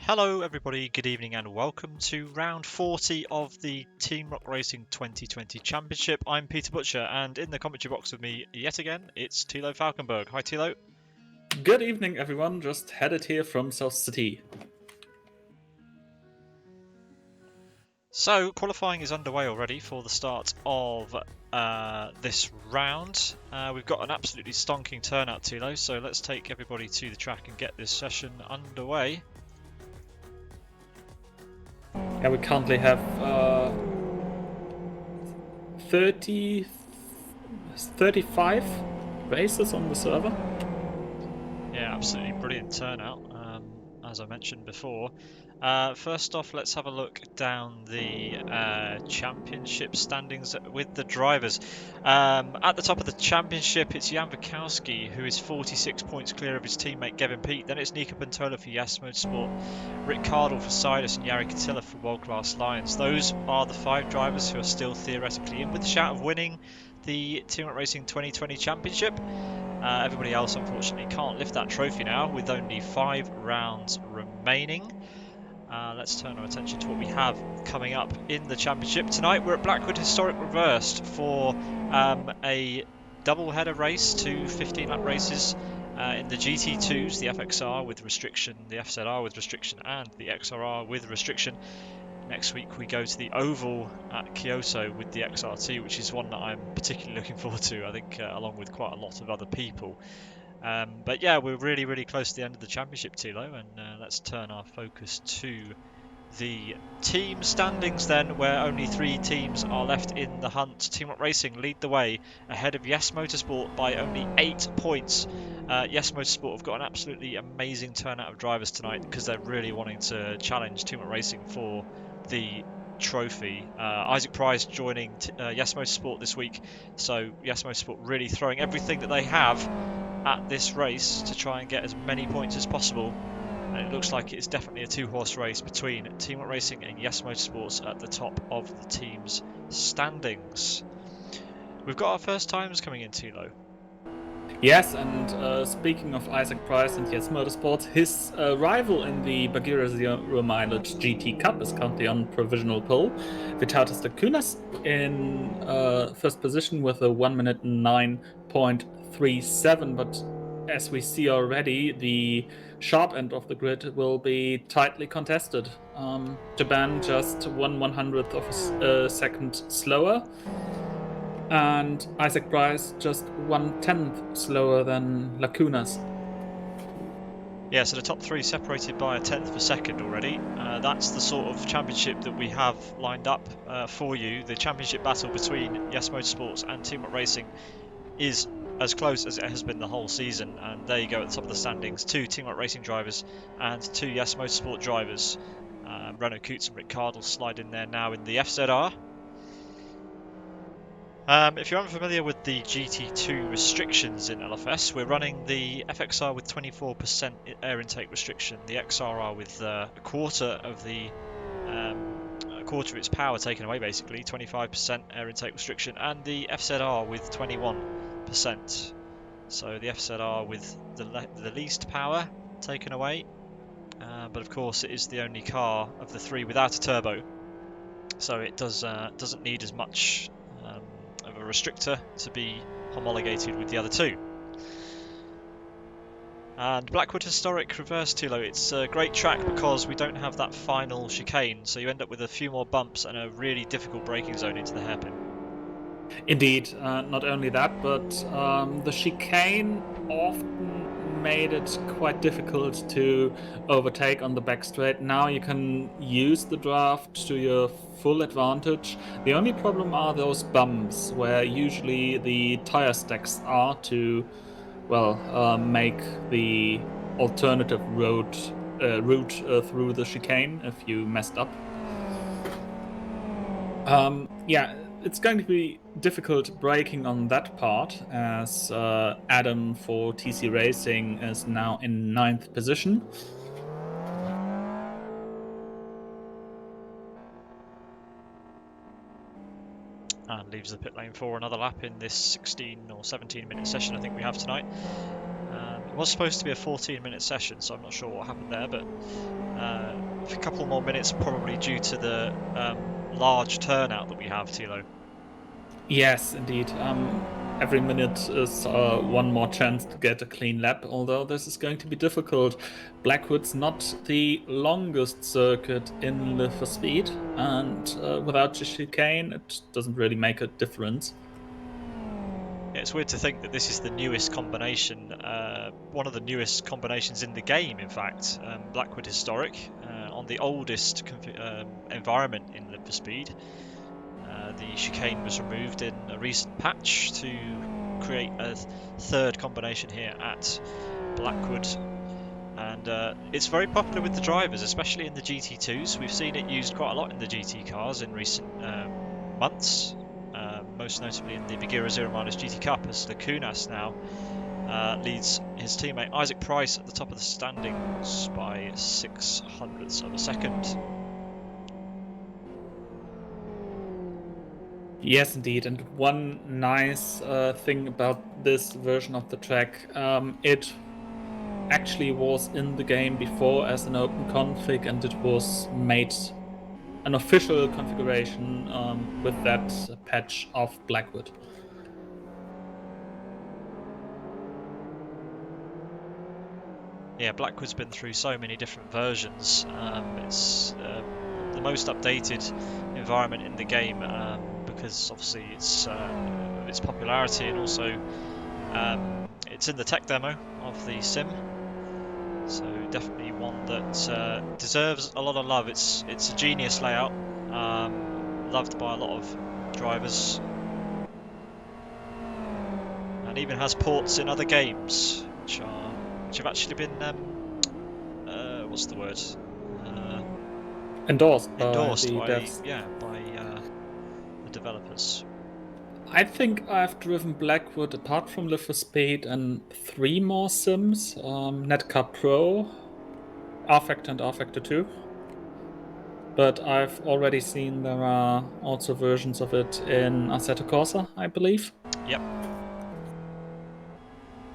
Hello everybody, good evening and welcome to round 40 of the Team Rock Racing 2020 Championship. I'm Peter Butcher and in the commentary box with me yet again, it's Thilo Falkenberg. Hi Thilo. Good evening everyone, just headed here from South City. So qualifying is underway already for the start of this round. We've got an absolutely stonking turnout, Thilo, so let's take everybody to the track and get this session underway. Yeah, we currently have 35 races on the server. Yeah, absolutely brilliant turnout, as I mentioned before. First off, let's have a look down the championship standings with the drivers. At the top of the championship, it's Jan Wachowski, who is 46 points clear of his teammate Gavin Peat. Then it's Nico Pantola for Yes Motorsport, Rick Cardle for Sidus, and Jari Katila for World Class Lions. Those are the 5 drivers who are still theoretically in with the shout of winning the Team Rock Racing 2020 Championship. Everybody else, unfortunately, can't lift that trophy now with only 5 rounds remaining. Let's turn our attention to what we have coming up in the championship. Tonight we're at Blackwood Historic Reversed for a double-header race, 2 15-lap races in the GT2s, the FXR with restriction, the FZR with restriction, and the XRR with restriction. Next week we go to the Oval at Kyoto with the XRT, which is one that I'm particularly looking forward to, I think, along with quite a lot of other people. But yeah, we're really close to the end of the championship, Thilo, and let's turn our focus to the team standings then, where only 3 teams are left in the hunt. Team Rock Racing lead the way ahead of Yes Motorsport by only 8 points. Yes Motorsport have got an absolutely amazing turnout of drivers tonight because they're really wanting to challenge Team Rock Racing for the trophy. Isaac Price joining Yes Motorsport this week, so Yes Motorsport really throwing everything that they have at this race to try and get as many points as possible. And it looks like it's definitely a 2-horse race between Team Rock Racing and Yes Motorsports at the top of the team's standings. We've got our first times coming in, Thilo. Yes, and speaking of Isaac Price and Yes Motorsports, his rival in the Bagheera Zero Mileage GT Cup is currently on provisional pole. Vitalis Kunas in first position with a 1 minute 9.37, but as we see already, the sharp end of the grid will be tightly contested. Japan just 1/100th of a second slower, and Isaac Price just 1/10th slower than Lacunas. Yeah, so the top 3 separated by a 10th of a second already. That's the sort of championship that we have lined up for you. The championship battle between Yes Motorsports and Team Rock Racing is as close as it has been the whole season, and there you go at the top of the standings, 2 Team Rock Racing drivers and 2 Yes Motorsport drivers. Renault Coots and Rick Cardle slide in there now in the FZR. If you're unfamiliar with the GT2 restrictions in LFS, we're running the FXR with 24% air intake restriction, the XRR with a quarter of its power taken away, basically 25% air intake restriction, and the FZR with 21%. So the FZR with the least power taken away, but of course it is the only car of the 3 without a turbo, so it doesn't need as much of a restrictor to be homologated with the other 2. And Blackwood Historic Reverse, Thilo, it's a great track because we don't have that final chicane, so you end up with a few more bumps and a really difficult braking zone into the hairpin. Indeed, not only that, but the chicane often made it quite difficult to overtake on the back straight. Now you can use the draft to your full advantage. The only problem are those bumps where usually the tire stacks are to, make the alternative route through the chicane if you messed up. It's going to be difficult braking on that part, as Adam for TC Racing is now in 9th position. And leaves the pit lane for another lap in this 16 or 17 minute session I think we have tonight. It was supposed to be a 14-minute session, so I'm not sure what happened there, but a couple more minutes probably due to the large turnout that we have, Thilo. Yes, indeed. Every minute is one more chance to get a clean lap, although this is going to be difficult. Blackwood's not the longest circuit in Live for Speed, and without the chicane, it doesn't really make a difference. Yeah, it's weird to think that this is the newest combination, one of the newest combinations in the game, in fact. Blackwood Historic, on the oldest environment in Live for Speed. The chicane was removed in a recent patch to create a third combination here at Blackwood. And it's very popular with the drivers, especially in the GT2s. We've seen it used quite a lot in the GT cars in recent months, most notably in the Vigera Zero Mileage GT Cup, as Lacunas now leads his teammate Isaac Price at the top of the standings by 600ths of a second. Yes, indeed. And one nice thing about this version of the track, it actually was in the game before as an open config, and it was made an official configuration with that patch of Blackwood. Yeah, Blackwood's been through so many different versions. It's the most updated environment in the game because obviously its popularity, and also it's in the tech demo of the sim. So definitely one that deserves a lot of love. It's a genius layout, loved by a lot of drivers, and even has ports in other games, which have actually been what's the word? Endorsed by Endorsed the by devs. the developers. I think I've driven Blackwood apart from Live for Speed and 3 more sims: Netcar Pro, R Factor, and R Factor 2. But I've already seen there are also versions of it in Assetto Corsa, I believe. Yep.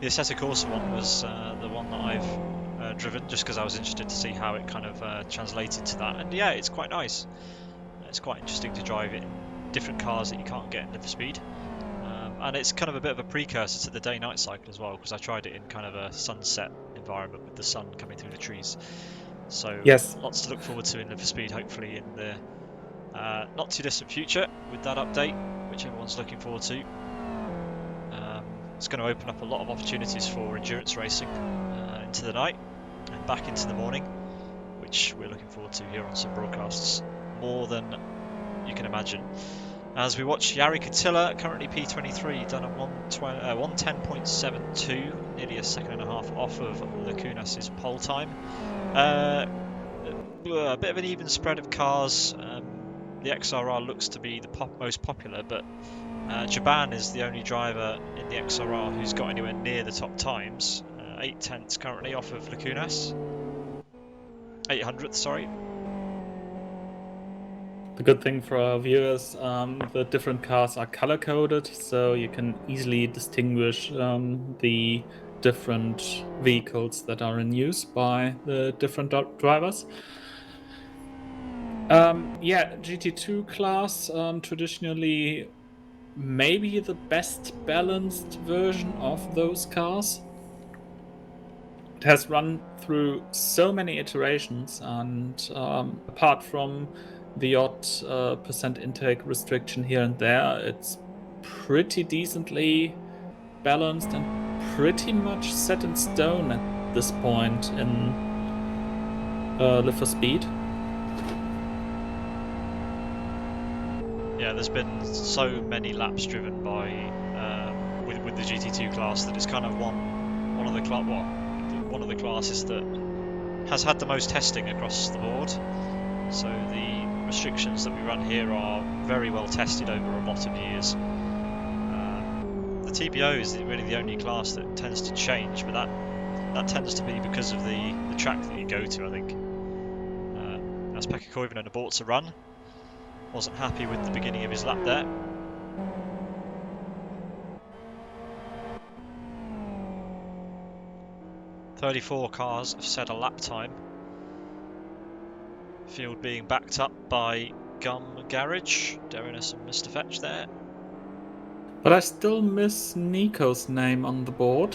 The Assetto Corsa one was the one that I've driven, just because I was interested to see how it kind of translated to that. And yeah, it's quite nice. It's quite interesting to drive it in different cars that you can't get in Live for Speed. And it's kind of a bit of a precursor to the day-night cycle as well, because I tried it in kind of a sunset environment with the sun coming through the trees. So Yes. lots to look forward to in Live for Speed, hopefully in the not too distant future with that update, which everyone's looking forward to. It's going to open up a lot of opportunities for endurance racing into the night and back into the morning, which we're looking forward to here on some broadcasts more than you can imagine. As we watch Jari Katila, currently P23, done at 110.72, nearly a second and a half off of Lacunas' pole time. A bit of an even spread of cars. The XRR looks to be the most popular, but Jaban is the only driver in the XRR who's got anywhere near the top times. 8 tenths currently off of Lacunas. 800th, sorry. The good thing for our viewers, the different cars are color coded, so you can easily distinguish the different vehicles that are in use by the different drivers. Yeah, GT2 class, traditionally maybe the best balanced version of those cars. It has run through so many iterations, and apart from the odd percent intake restriction here and there, it's pretty decently balanced and pretty much set in stone at this point in Live for Speed. Yeah, there's been so many laps driven by with the GT2 class that it's kind of one of the classes that has had the most testing across the board. So the restrictions that we run here are very well tested over a lot of years. The TBO is really the only class that tends to change, but that tends to be because of the track that you go to, I think. As Pekka Koivunen aborts a run, wasn't happy with the beginning of his lap there. 34 cars have set a lap time. Field being backed up by Gum Garage, Derinus and Mr. Fetch there. But I still miss Nico's name on the board.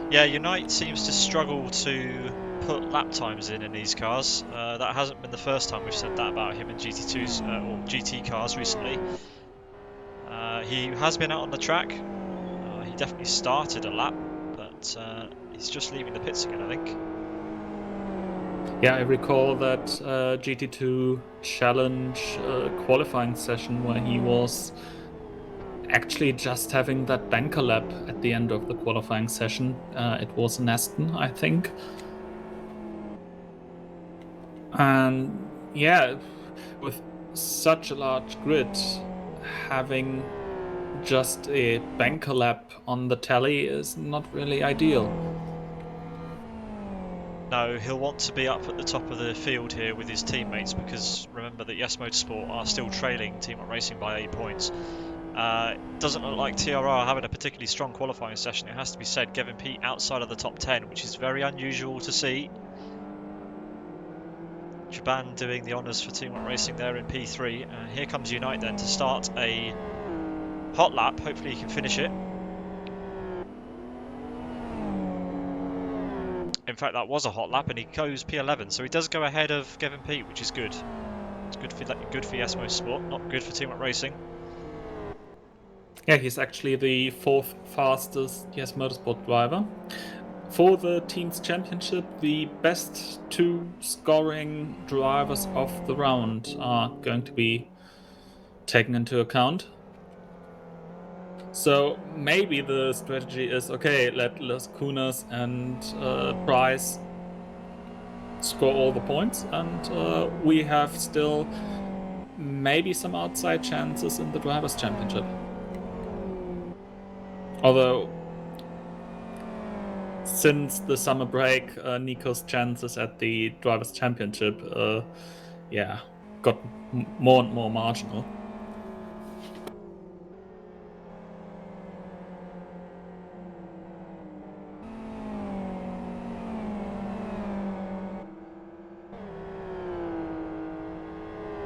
Yeah, Unite seems to struggle to put lap times in these cars. That hasn't been the first time we've said that about him in GT2s or GT cars recently. He has been out on the track. He definitely started a lap, but he's just leaving the pits again, I think. Yeah, I recall that GT2 Challenge qualifying session where he was actually just having that banker lap at the end of the qualifying session. It was in Aston, I think. And yeah, with such a large grid, having just a banker lap on the tally is not really ideal. No, he'll want to be up at the top of the field here with his teammates, because remember that Yes Motorsport are still trailing Team Up Racing by 8 points. Doesn't look like TRR having a particularly strong qualifying session, it has to be said. Gavin Pete outside of the top 10, which is very unusual to see. Jaban doing the honours for Team Up Racing there in P3. Here comes Unite then to start a hot lap. Hopefully he can finish it. In fact, that was a hot lap and he goes P11, so he does go ahead of Gavin Pete, which is good. It's good for Yes Motorsport, not good for Team Up Racing. Yeah, he's actually the 4th fastest Yes Motorsport driver. For the team's championship, the best 2 scoring drivers of the round are going to be taken into account. So maybe the strategy is, okay, let Las Cunas and Price score all the points, and we have still maybe some outside chances in the Drivers' Championship. Although, since the summer break, Nico's chances at the Drivers' Championship, got more and more marginal.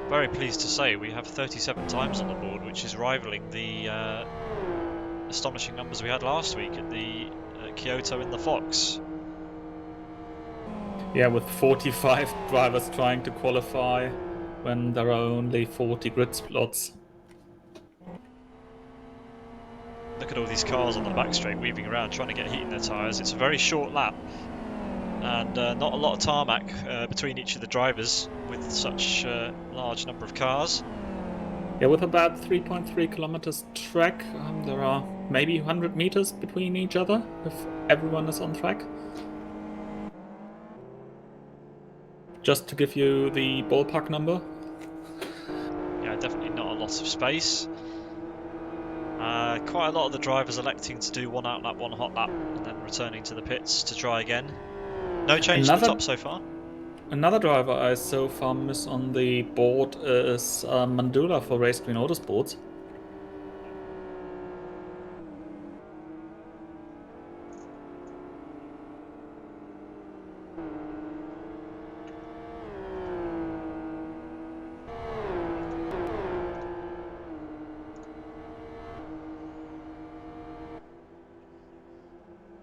Very pleased to say we have 37 times on the board, which is rivaling the astonishing numbers we had last week at the Kyoto in the Fox. Yeah, with 45 drivers trying to qualify when there are only 40 grid slots. Look at all these cars on the back straight weaving around trying to get heat in their tyres. It's a very short lap and not a lot of tarmac between each of the drivers with such a large number of cars. Yeah, with about 3.3 kilometers track, there are maybe 100 meters between each other if everyone is on track. Just to give you the ballpark number. Yeah, definitely not a lot of space. Quite a lot of the drivers electing to do one out lap, one hot lap, and then returning to the pits to try again. No change to the top so far. Another driver I so far miss on the board is Mandula for Race Green Autosports.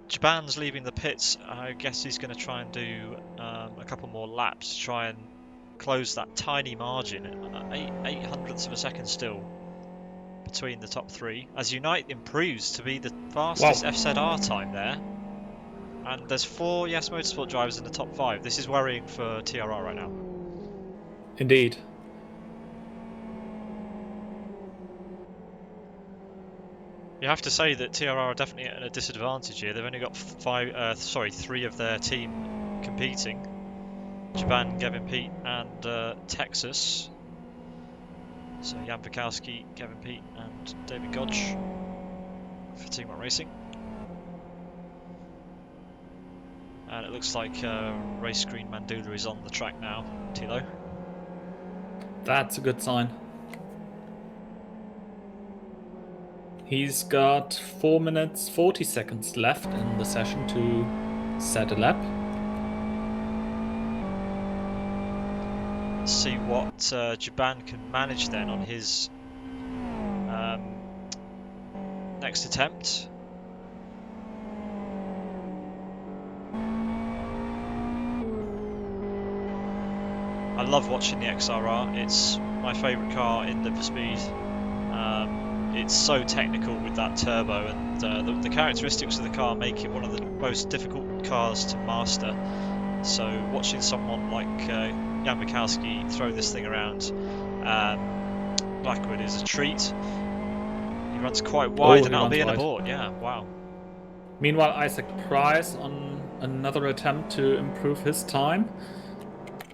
Jaban's leaving the pits. I guess he's going to try and do a couple more laps to try and close that tiny margin, 8 hundredths of a second still between the top 3. As Unite improves to be the fastest FZR time there. And there's 4 Yes Motorsport drivers in the top 5. This is worrying for TRR right now. Indeed. You have to say that TRR are definitely at a disadvantage here. They've only got 3 of their team competing. Jaban, Gavin Pete and Texas. So Jan Vikowski, Gavin Pete and David Godge for Team Up Racing. And it looks like Race Green Mandula is on the track now, Thilo. That's a good sign. He's got 4 minutes 40 seconds left in the session to set a lap. Let's see what Jaban can manage then on his next attempt. I love watching the XRR. It's my favourite car in Live for Speed. It's so technical with that turbo, and the characteristics of the car make it one of the most difficult cars to master. So watching someone like Jan Mikowski throw this thing around Blackwood is a treat. He runs quite wide, and that'll be an abort. Yeah, wow. Meanwhile, Isaac Price on another attempt to improve his time.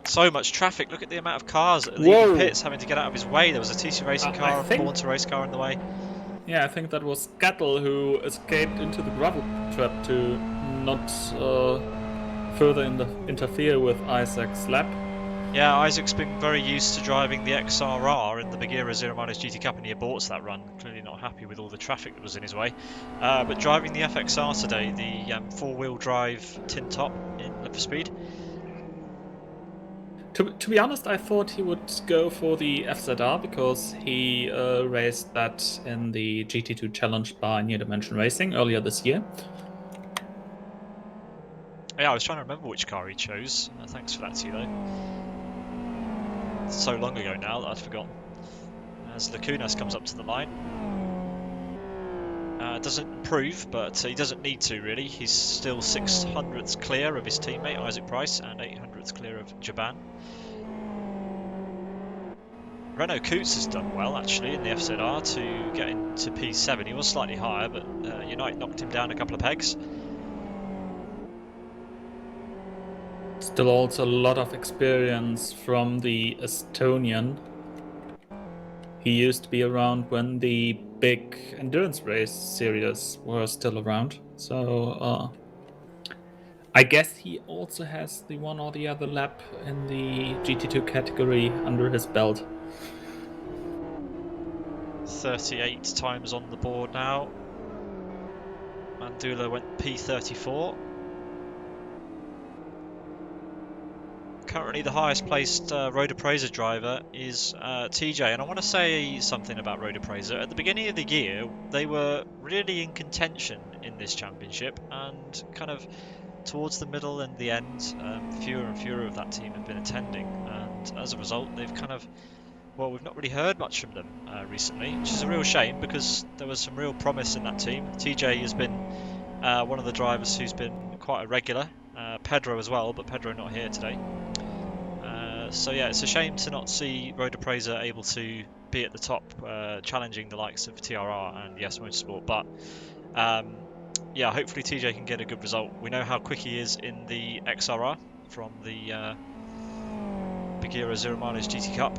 So much traffic. Look at the amount of cars that are leaving pits, having to get out of his way. There was a TC Racing car, Born to Race car in the way. Yeah, I think that was Gattel who escaped into the gravel trap to not further interfere with Isaac's lap. Yeah, Isaac's been very used to driving the XRR in the Bagheera 0 GT Cup, and he aborts that run. Clearly not happy with all the traffic that was in his way. But driving the FXR today, the four-wheel drive tin top in Live for Speed. To be honest, I thought he would go for the FZR because he raced that in the GT2 Challenge by Near Dimension Racing earlier this year. Yeah, I was trying to remember which car he chose. Thanks for that, Thilo. It's so long ago now that I'd forgotten. As Lacunas comes up to the line. Doesn't improve, but he doesn't need to really. He's still 600ths clear of his teammate Isaac Price and 800ths clear of Jaban. Renault Coots has done well actually in the FZR to get into P7. He was slightly higher, but Unite knocked him down a couple of pegs. Still also a lot of experience from the Estonian. He used to be around when the big endurance race series were still around. So I guess he also has the one or the other lap in the GT2 category under his belt. 38 times on the board now. Mandula went P34. Currently the highest placed Road Appraiser driver is TJ, and I want to say something about Road Appraiser. At the beginning of the year, they were really in contention in this championship, and kind of towards the middle and the end, fewer and fewer of that team have been attending, and as a result, they've kind of, well, we've not really heard much from them recently, which is a real shame because there was some real promise in that team. TJ has been one of the drivers who's been quite a regular. Pedro as well, but Pedro not here today. So yeah, it's a shame to not see Road Appraiser able to be at the top, challenging the likes of TRR and Yes Motorsport. But yeah, hopefully TJ can get a good result. We know how quick he is in the XRR from the Bagheera 0 Mileage GT Cup.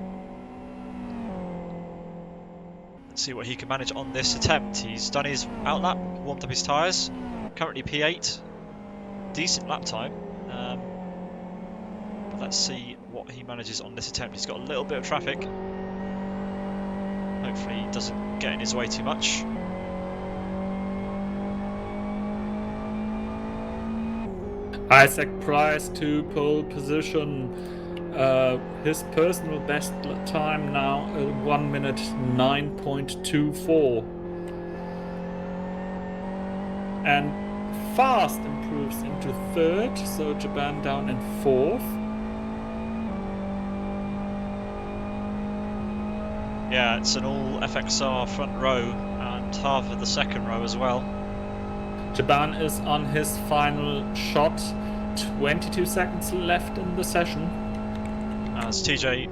Let's see what he can manage on this attempt. He's done his outlap, warmed up his tyres. Currently P8. Decent lap time. But let's see what he manages on this attempt. He's got a little bit of traffic. Hopefully he doesn't get in his way too much. Isaac Price to pole position. His personal best time now 1 minute 9.24. And fast improves into third, so Jaban down in fourth. Yeah, it's an all FXR front row and half of the second row as well. Jaban is on his final shot. 22 seconds left in the session. As TJ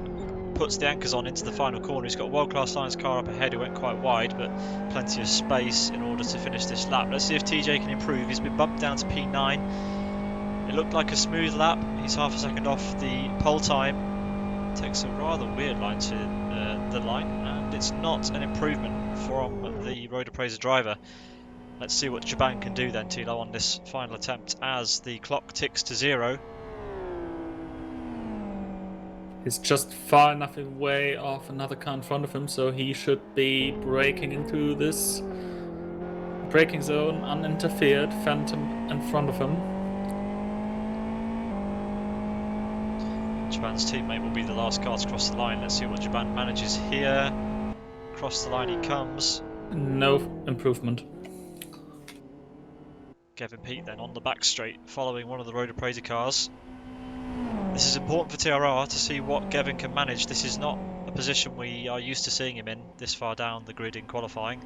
puts the anchors on into the final corner, he's got a world-class Lions car up ahead who went quite wide, but plenty of space in order to finish this lap. Let's see if TJ can improve. He's been bumped down to P9. It looked like a smooth lap. He's half a second off the pole time. Takes a rather weird line to the line, and it's not an improvement from the Road Appraiser driver. Let's see what Jaban can do then, Thilo, on this final attempt as the clock ticks to 0. He's just far enough away of another car in front of him, so he should be braking into this braking zone uninterfered. Phantom in front of him. Japan's teammate will be the last car to cross the line. Let's see what Japan manages here. Across the line he comes. No improvement. Kevin Peet then on the back straight, following one of the road appraiser cars. This is important for TRR to see what Gavin can manage. This is not a position we are used to seeing him in this far down the grid in qualifying.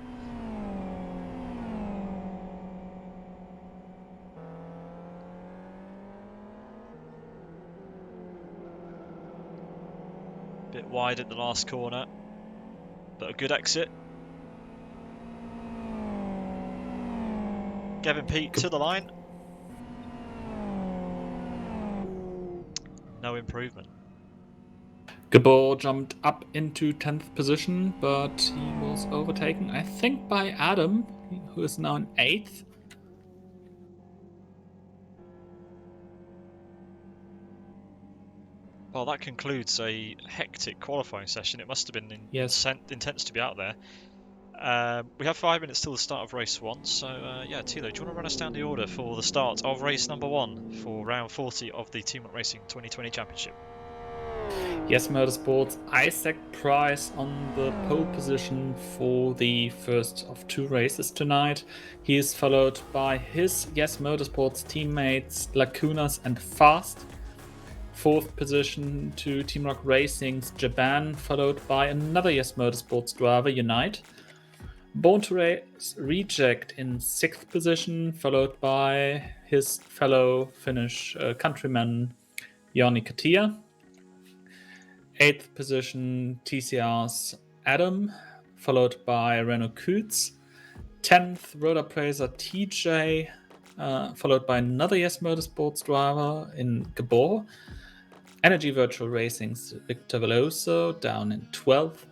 Bit wide at the last corner, but a good exit. Gavin Peet to the line. No improvement. Gabor jumped up into 10th position, but he was overtaken, I think, by Adam, who is now in 8th. Well, that concludes a hectic qualifying session. It must have been intense to be out there. We have 5 minutes till the start of race 1, so yeah, Thilo, do you want to run us down the order for the start of race number 1 for round 40 of the Team Rock Racing 2020 Championship? Yes Motorsports, Isaac Price on the pole position for the first of 2 races tonight. He is followed by his Yes Motorsports teammates Lacunas and Fast. 4th position to Team Rock Racing's Japan, followed by another Yes Motorsports driver, Unite. Born to Race Reject in 6th position, followed by his fellow Finnish countryman Joni Katia. 8th position TCR's Adam, followed by Renault Kutz. 10th Road Appraiser TJ, followed by another Yes Motorsports driver in Gabor. Energy Virtual Racing's Victor Veloso down in 12th.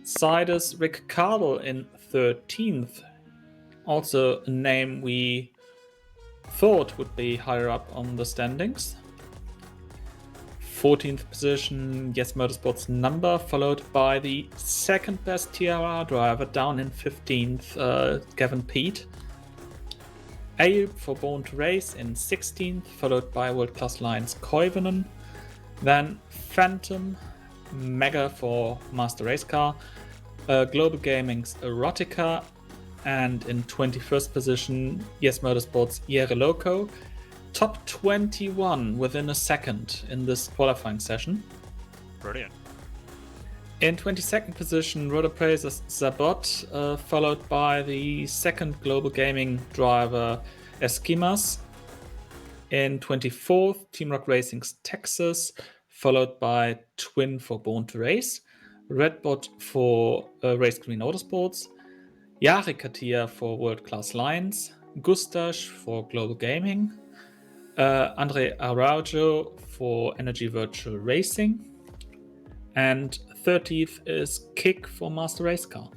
Sidus Rick Cardle in 13th. Also a name we thought would be higher up on the standings. 14th position, Yes Motorsports Number, followed by the second best TRR driver down in 15th, Gavin Peet. Ayub for Born to Race in 16th, followed by World Class Lions Koivunen. Then Phantom, Mega for Master Race Car, Global Gaming's Erotica, and in 21st position, Yes Motorsports Jere Loco. Top 21 within a second in this qualifying session. Brilliant. In 22nd position, Road Appraiser Zabot, followed by the second Global Gaming driver Esquimas. In 24th, Team Rock Racing's Texas, followed by Twin for Born to Race, Redbot for Race Green Autosports, Jari Katia for World Class Lions, Gustash for Global Gaming, Andre Araujo for Energy Virtual Racing, and 30th is Kick for Master Race Car.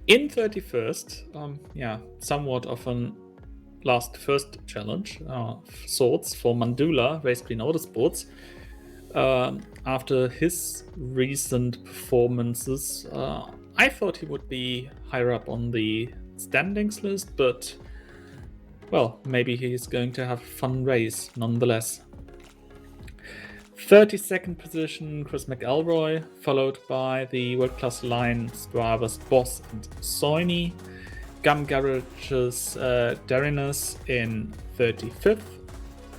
In 31st, somewhat of an last first challenge sorts for Mandula, Race Green Autosports. After his recent performances, I thought he would be higher up on the standings list, but well, maybe he's going to have a fun race nonetheless. 32nd position, Chris McElroy, followed by the World Class Alliance drivers Boss and Soini. Gum Garage's Darinus in 35th.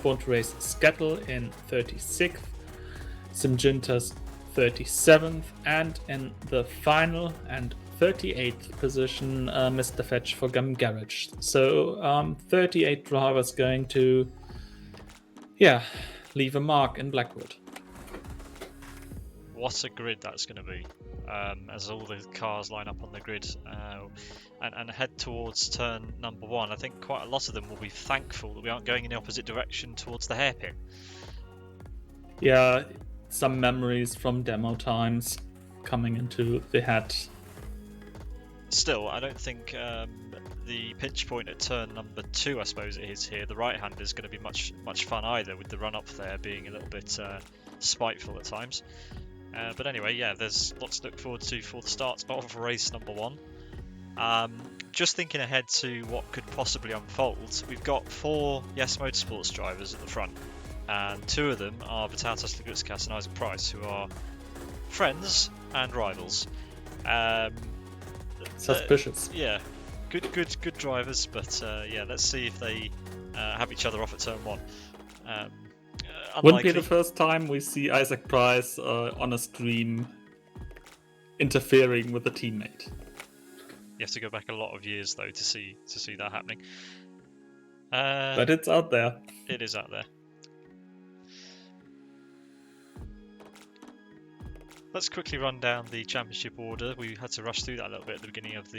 Born to Race Skettle in 36th. Simjinta's 37th. And in the final and 38th position, Mr. Fetch for Gum Garage. So 38 drivers going to leave a mark in Blackwood. What a grid that's going to be, as all the cars line up on the grid and head towards turn number 1. I think quite a lot of them will be thankful that we aren't going in the opposite direction towards the hairpin. Yeah, some memories from demo times coming into the head. Still, I don't think the pinch point at turn number 2, I suppose it is here, the right hand is going to be much fun either, with the run up there being a little bit spiteful at times. But anyway, yeah, there's lots to look forward to for the start of race number 1. Just thinking ahead to what could possibly unfold, we've got 4 Yes Motorsports drivers at the front. and 2 of them are Vitatas Lagutskas and Isaac Price, who are friends and rivals. Suspicious. Yeah, good drivers, but yeah, let's see if they have each other off at turn 1. Wouldn't be the first time we see Isaac Price on a stream interfering with a teammate. You have to go back a lot of years though to see that happening. But it's out there. It is out there. Let's quickly run down the championship order. We had to rush through that a little bit at the beginning of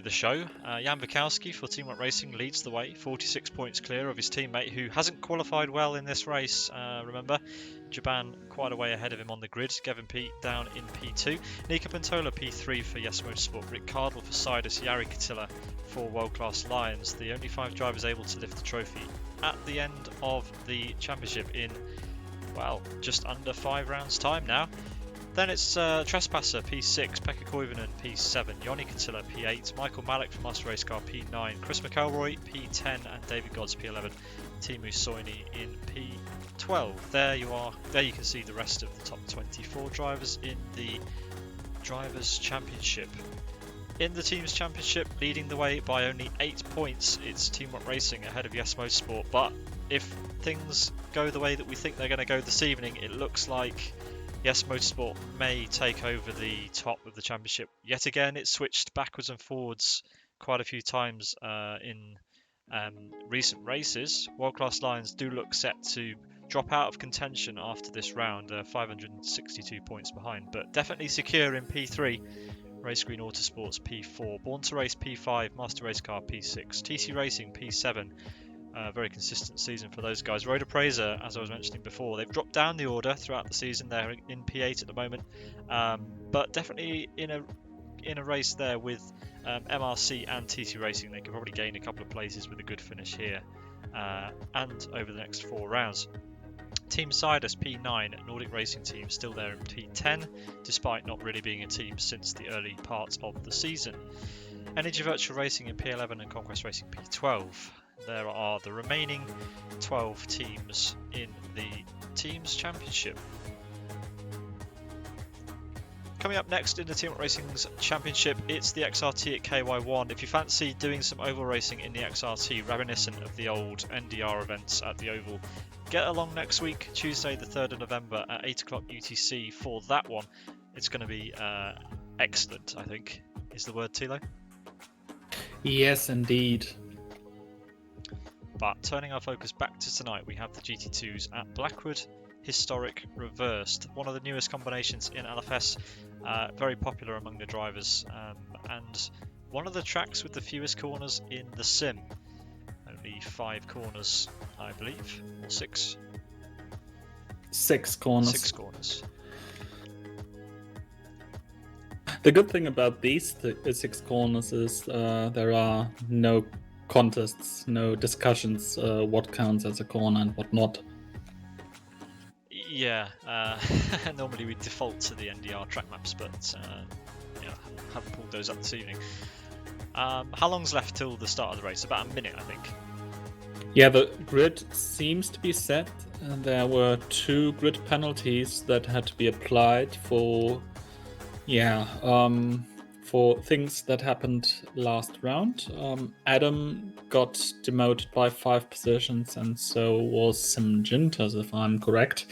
the show. Jan Wikowski for Team Up Racing leads the way, 46 points clear of his teammate who hasn't qualified well in this race. Remember, Jaban quite a way ahead of him on the grid. Gavin Pete down in P2. Nika Pantola P3 for Yes Motorsport. Rick Cardle for Sidus. Jari Katila for World Class Lions. The only 5 drivers able to lift the trophy at the end of the championship in, well, just under 5 rounds time now. Then it's Trespasser P6, Pekka Koivunen P7, Joni Katila P8, Michael Malik from Master Race Car P9, Chris McElroy P10 and David Godds P11, Teemu Soini in P12. There you are. There you can see the rest of the top 24 drivers in the Drivers' Championship. In the Teams' Championship, leading the way by only 8 points, it's Team Up Racing ahead of Yes Motorsport. But if things go the way that we think they're going to go this evening, it looks like Yes Motorsport may take over the top of the championship. Yet again, it's switched backwards and forwards quite a few times in recent races. World Class Lions do look set to drop out of contention after this round. They're 562 points behind, but definitely secure in P3. Race Green Autosports P4, Born to Race P5, Master Race Car P6, TC Racing P7. Very consistent season for those guys. Road Appraiser, as I was mentioning before, they've dropped down the order throughout the season. They're in P8 at the moment, but definitely in a race there with MRC and TC Racing. They could probably gain a couple of places with a good finish here and over the next 4 rounds. Team Sidus P9, Nordic Racing Team still there in P10, despite not really being a team since the early parts of the season. Energy Virtual Racing in P11 and Conquest Racing P12. There are the remaining 12 teams in the Teams Championship. Coming up next in the Team Up Racing's Championship, it's the XRT at KY1. If you fancy doing some oval racing in the XRT, reminiscent of the old NDR events at the Oval, get along next week, Tuesday the 3rd of November at 8 o'clock UTC for that one. It's going to be excellent, I think, is the word, Thilo? Yes, indeed. But turning our focus back to tonight, we have the GT2s at Blackwood Historic Reversed, one of the newest combinations in LFS, very popular among the drivers, and one of the tracks with the fewest corners in the sim. Only 5 corners, I believe, or 6? 6 corners. 6 corners. The good thing about these 6 corners is there are no contests, no discussions what counts as a corner and what not. Yeah, normally we default to the NDR track maps, but yeah, haven't pulled those up this evening. How long's left till the start of the race? About a minute, I think. Yeah, the grid seems to be set. There were 2 grid penalties that had to be applied for things that happened last round. Adam got demoted by 5 positions, and so was Simgintas, if I'm correct.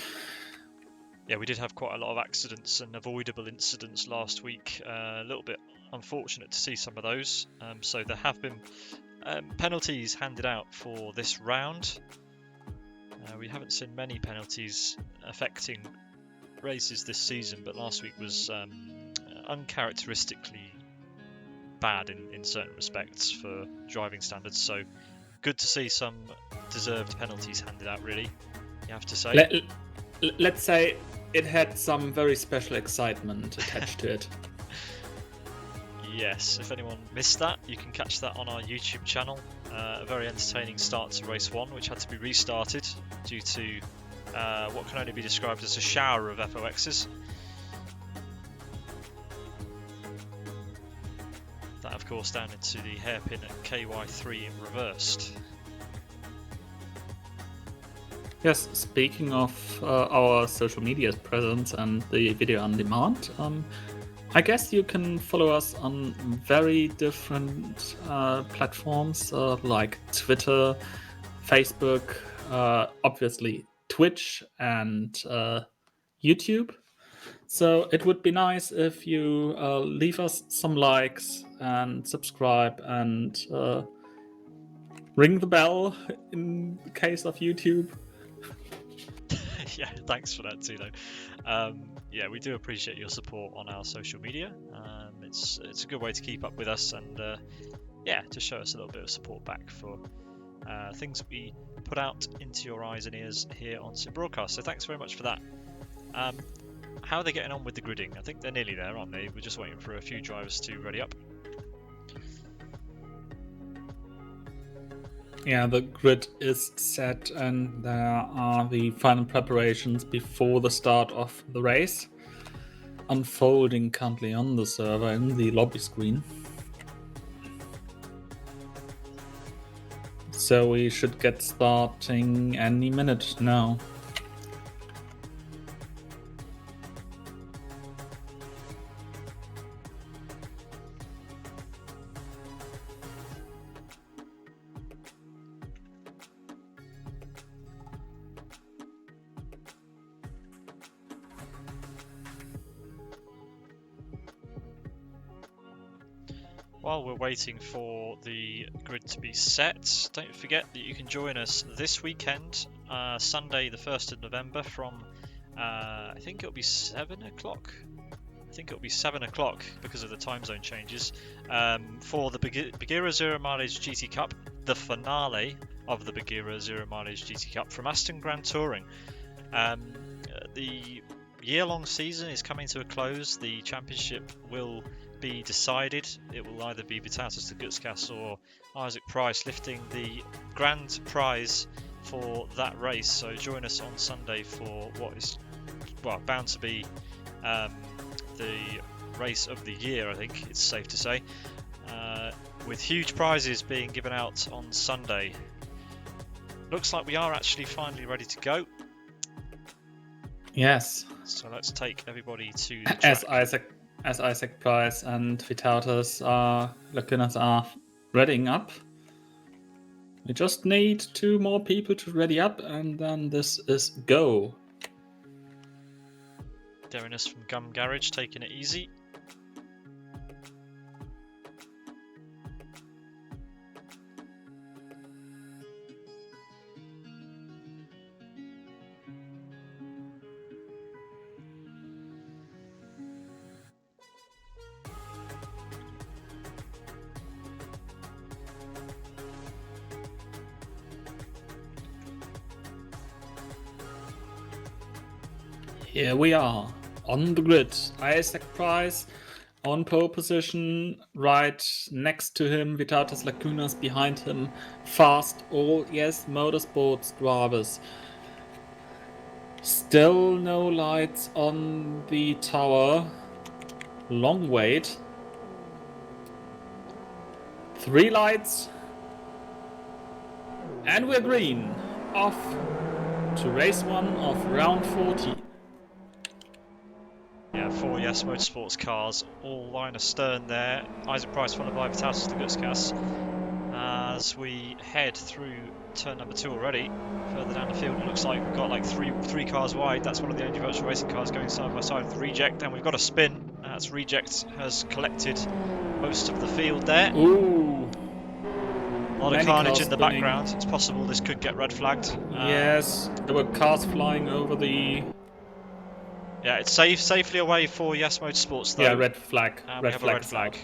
Yeah, we did have quite a lot of accidents and avoidable incidents last week. A little bit unfortunate to see some of those. So there have been penalties handed out for this round. We haven't seen many penalties affecting races this season, but last week was uncharacteristically bad in certain respects for driving standards. So good to see some deserved penalties handed out, really, you have to say. Let's say it had some very special excitement attached to it. Yes, if anyone missed that, you can catch that on our YouTube channel. A very entertaining start to race 1, which had to be restarted due to what can only be described as a shower of FOXs. That, of course, down into the hairpin at KY3 in reversed. Yes, speaking of our social media presence and the video on demand, I guess you can follow us on very different platforms like Twitter, Facebook, obviously Twitch, and YouTube. So it would be nice if you leave us some likes and subscribe and ring the bell in the case of YouTube. Yeah, thanks for that, Thilo. Yeah, we do appreciate your support on our social media. It's a good way to keep up with us and yeah, to show us a little bit of support back for things that we put out into your eyes and ears here on Sim Broadcast. So thanks very much for that. How are they getting on with the gridding? I think they're nearly there, aren't they? We're just waiting for a few drivers to ready up. Yeah, the grid is set and there are the final preparations before the start of the race unfolding currently on the server in the lobby screen. So we should get starting any minute now. While we're waiting for the grid to be set, don't forget that you can join us this weekend, Sunday the 1st of November from, I think it'll be 7 o'clock. I think it'll be 7 o'clock because of the time zone changes, for the Bagheera Zero Mileage GT Cup, the finale of the Bagheera Zero Mileage GT Cup from Aston Grand Touring. The year-long season is coming to a close. The championship will be decided. It will either be Vitalis de Gutskas or Isaac Price lifting the grand prize for that race. So join us on Sunday for what is bound to be the race of the year, I think it's safe to say, with huge prizes being given out on Sunday. Looks like we are actually finally ready to go. Yes. So let's take everybody to the track. As Isaac Price and Vitalis Lacunas are readying up. We just need 2 more people to ready up and then this is go. Derinus from Gum Garage taking it easy. Here we are on the grid. Isaac Price on pole position, right next to him, Vitalis Lacunas behind him. Fast all yes motorsports drivers. Still no lights on the tower. Long wait. 3 lights. And we're green. Off to race 1 of round 40. Yeah, 4 Yes Motorsports cars, all line astern there. Isaac Price followed by Vitalis de Gutskas as we head through turn number 2 already. Further down the field, it looks like we've got like three cars wide. That's one of the only virtual racing cars going side by side with Reject, and we've got a spin. As Reject has collected most of the field there. Ooh. A lot of carnage in the background. It's possible this could get red flagged. Yes, there were cars flying over the... Yeah, it's safely away for Yes Motorsports though. Yeah, red flag. We have a red flag.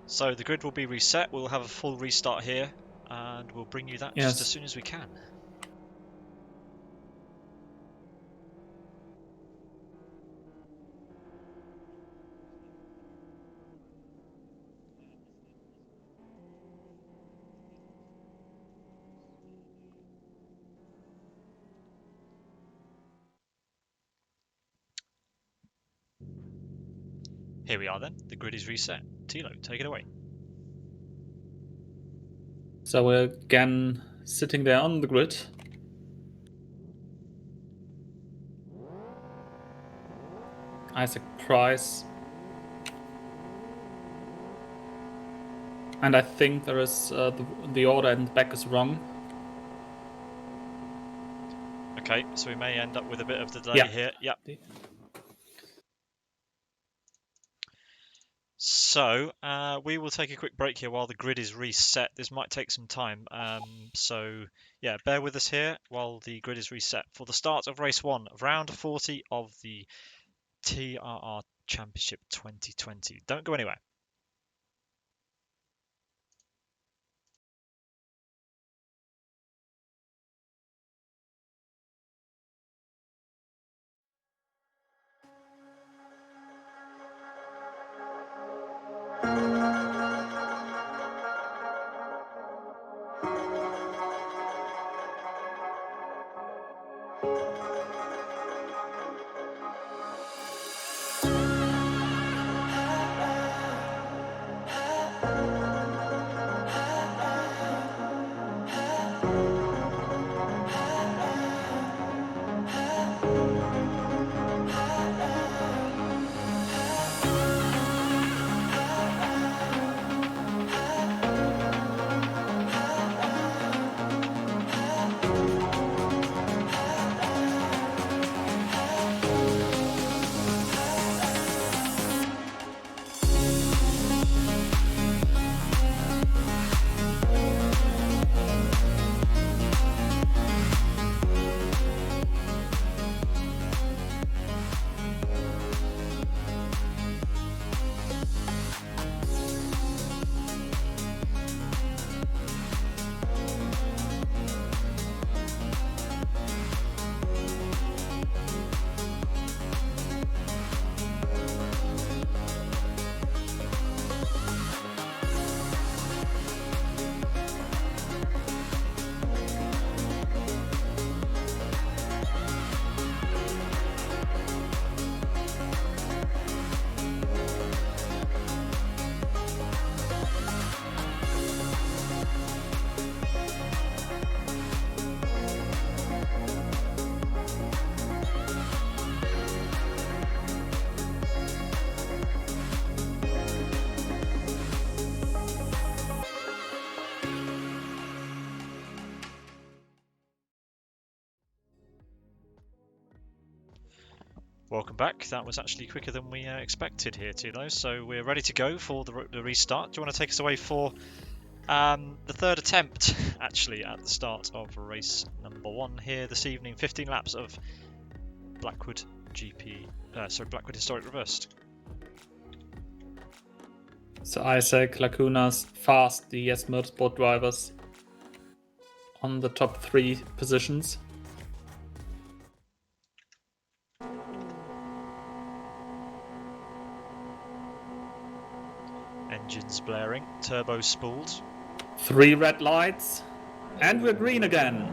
So the grid will be reset. We'll have a full restart here, and we'll bring you that just as soon as we can. Here we are then. The grid is reset. Thilo, take it away. So we're again sitting there on the grid. Isaac Price. And I think there is the order in the back is wrong. Okay, so we may end up with a bit of delay here. Yep. So we will take a quick break here while the grid is reset. This might take some time. So yeah, bear with us here while the grid is reset for the start of race 1, round 40 of the TRR Championship 2020. Don't go anywhere. Welcome back. That was actually quicker than we expected here, Thilo. So we're ready to go for the restart. Do you want to take us away for the third attempt, actually, at the start of race number 1 here this evening? 15 laps of Blackwood Blackwood Historic Reversed. So Isaac, Lacunas, Fast, the Yes Motorsport drivers on the top 3 positions. Engines blaring, turbo spooled. 3 red lights, and we're green again.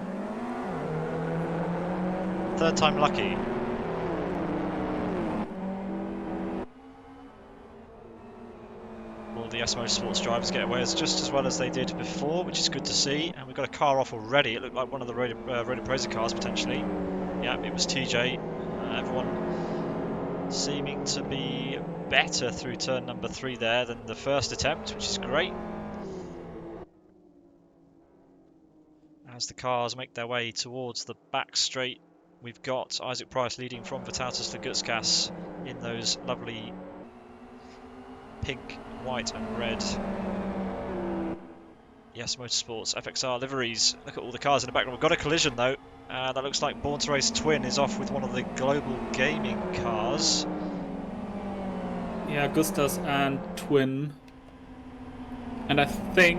Third time lucky. Will the S Motorsports drivers get away just as well as they did before, which is good to see. And we've got a car off already. It looked like one of the Road Appraiser cars potentially. Yeah, it was TJ. Everyone seeming to be better through turn number 3 there than the first attempt, which is great. As the cars make their way towards the back straight, we've got Isaac Price leading from Vitatus Lagutskas in those lovely pink, white and red Yes Motorsports FXR liveries. Look at all the cars in the background. We've got a collision though. That looks like Born to Race Twin is off with one of the Global Gaming cars. Yeah, Gustas and Twin. And I think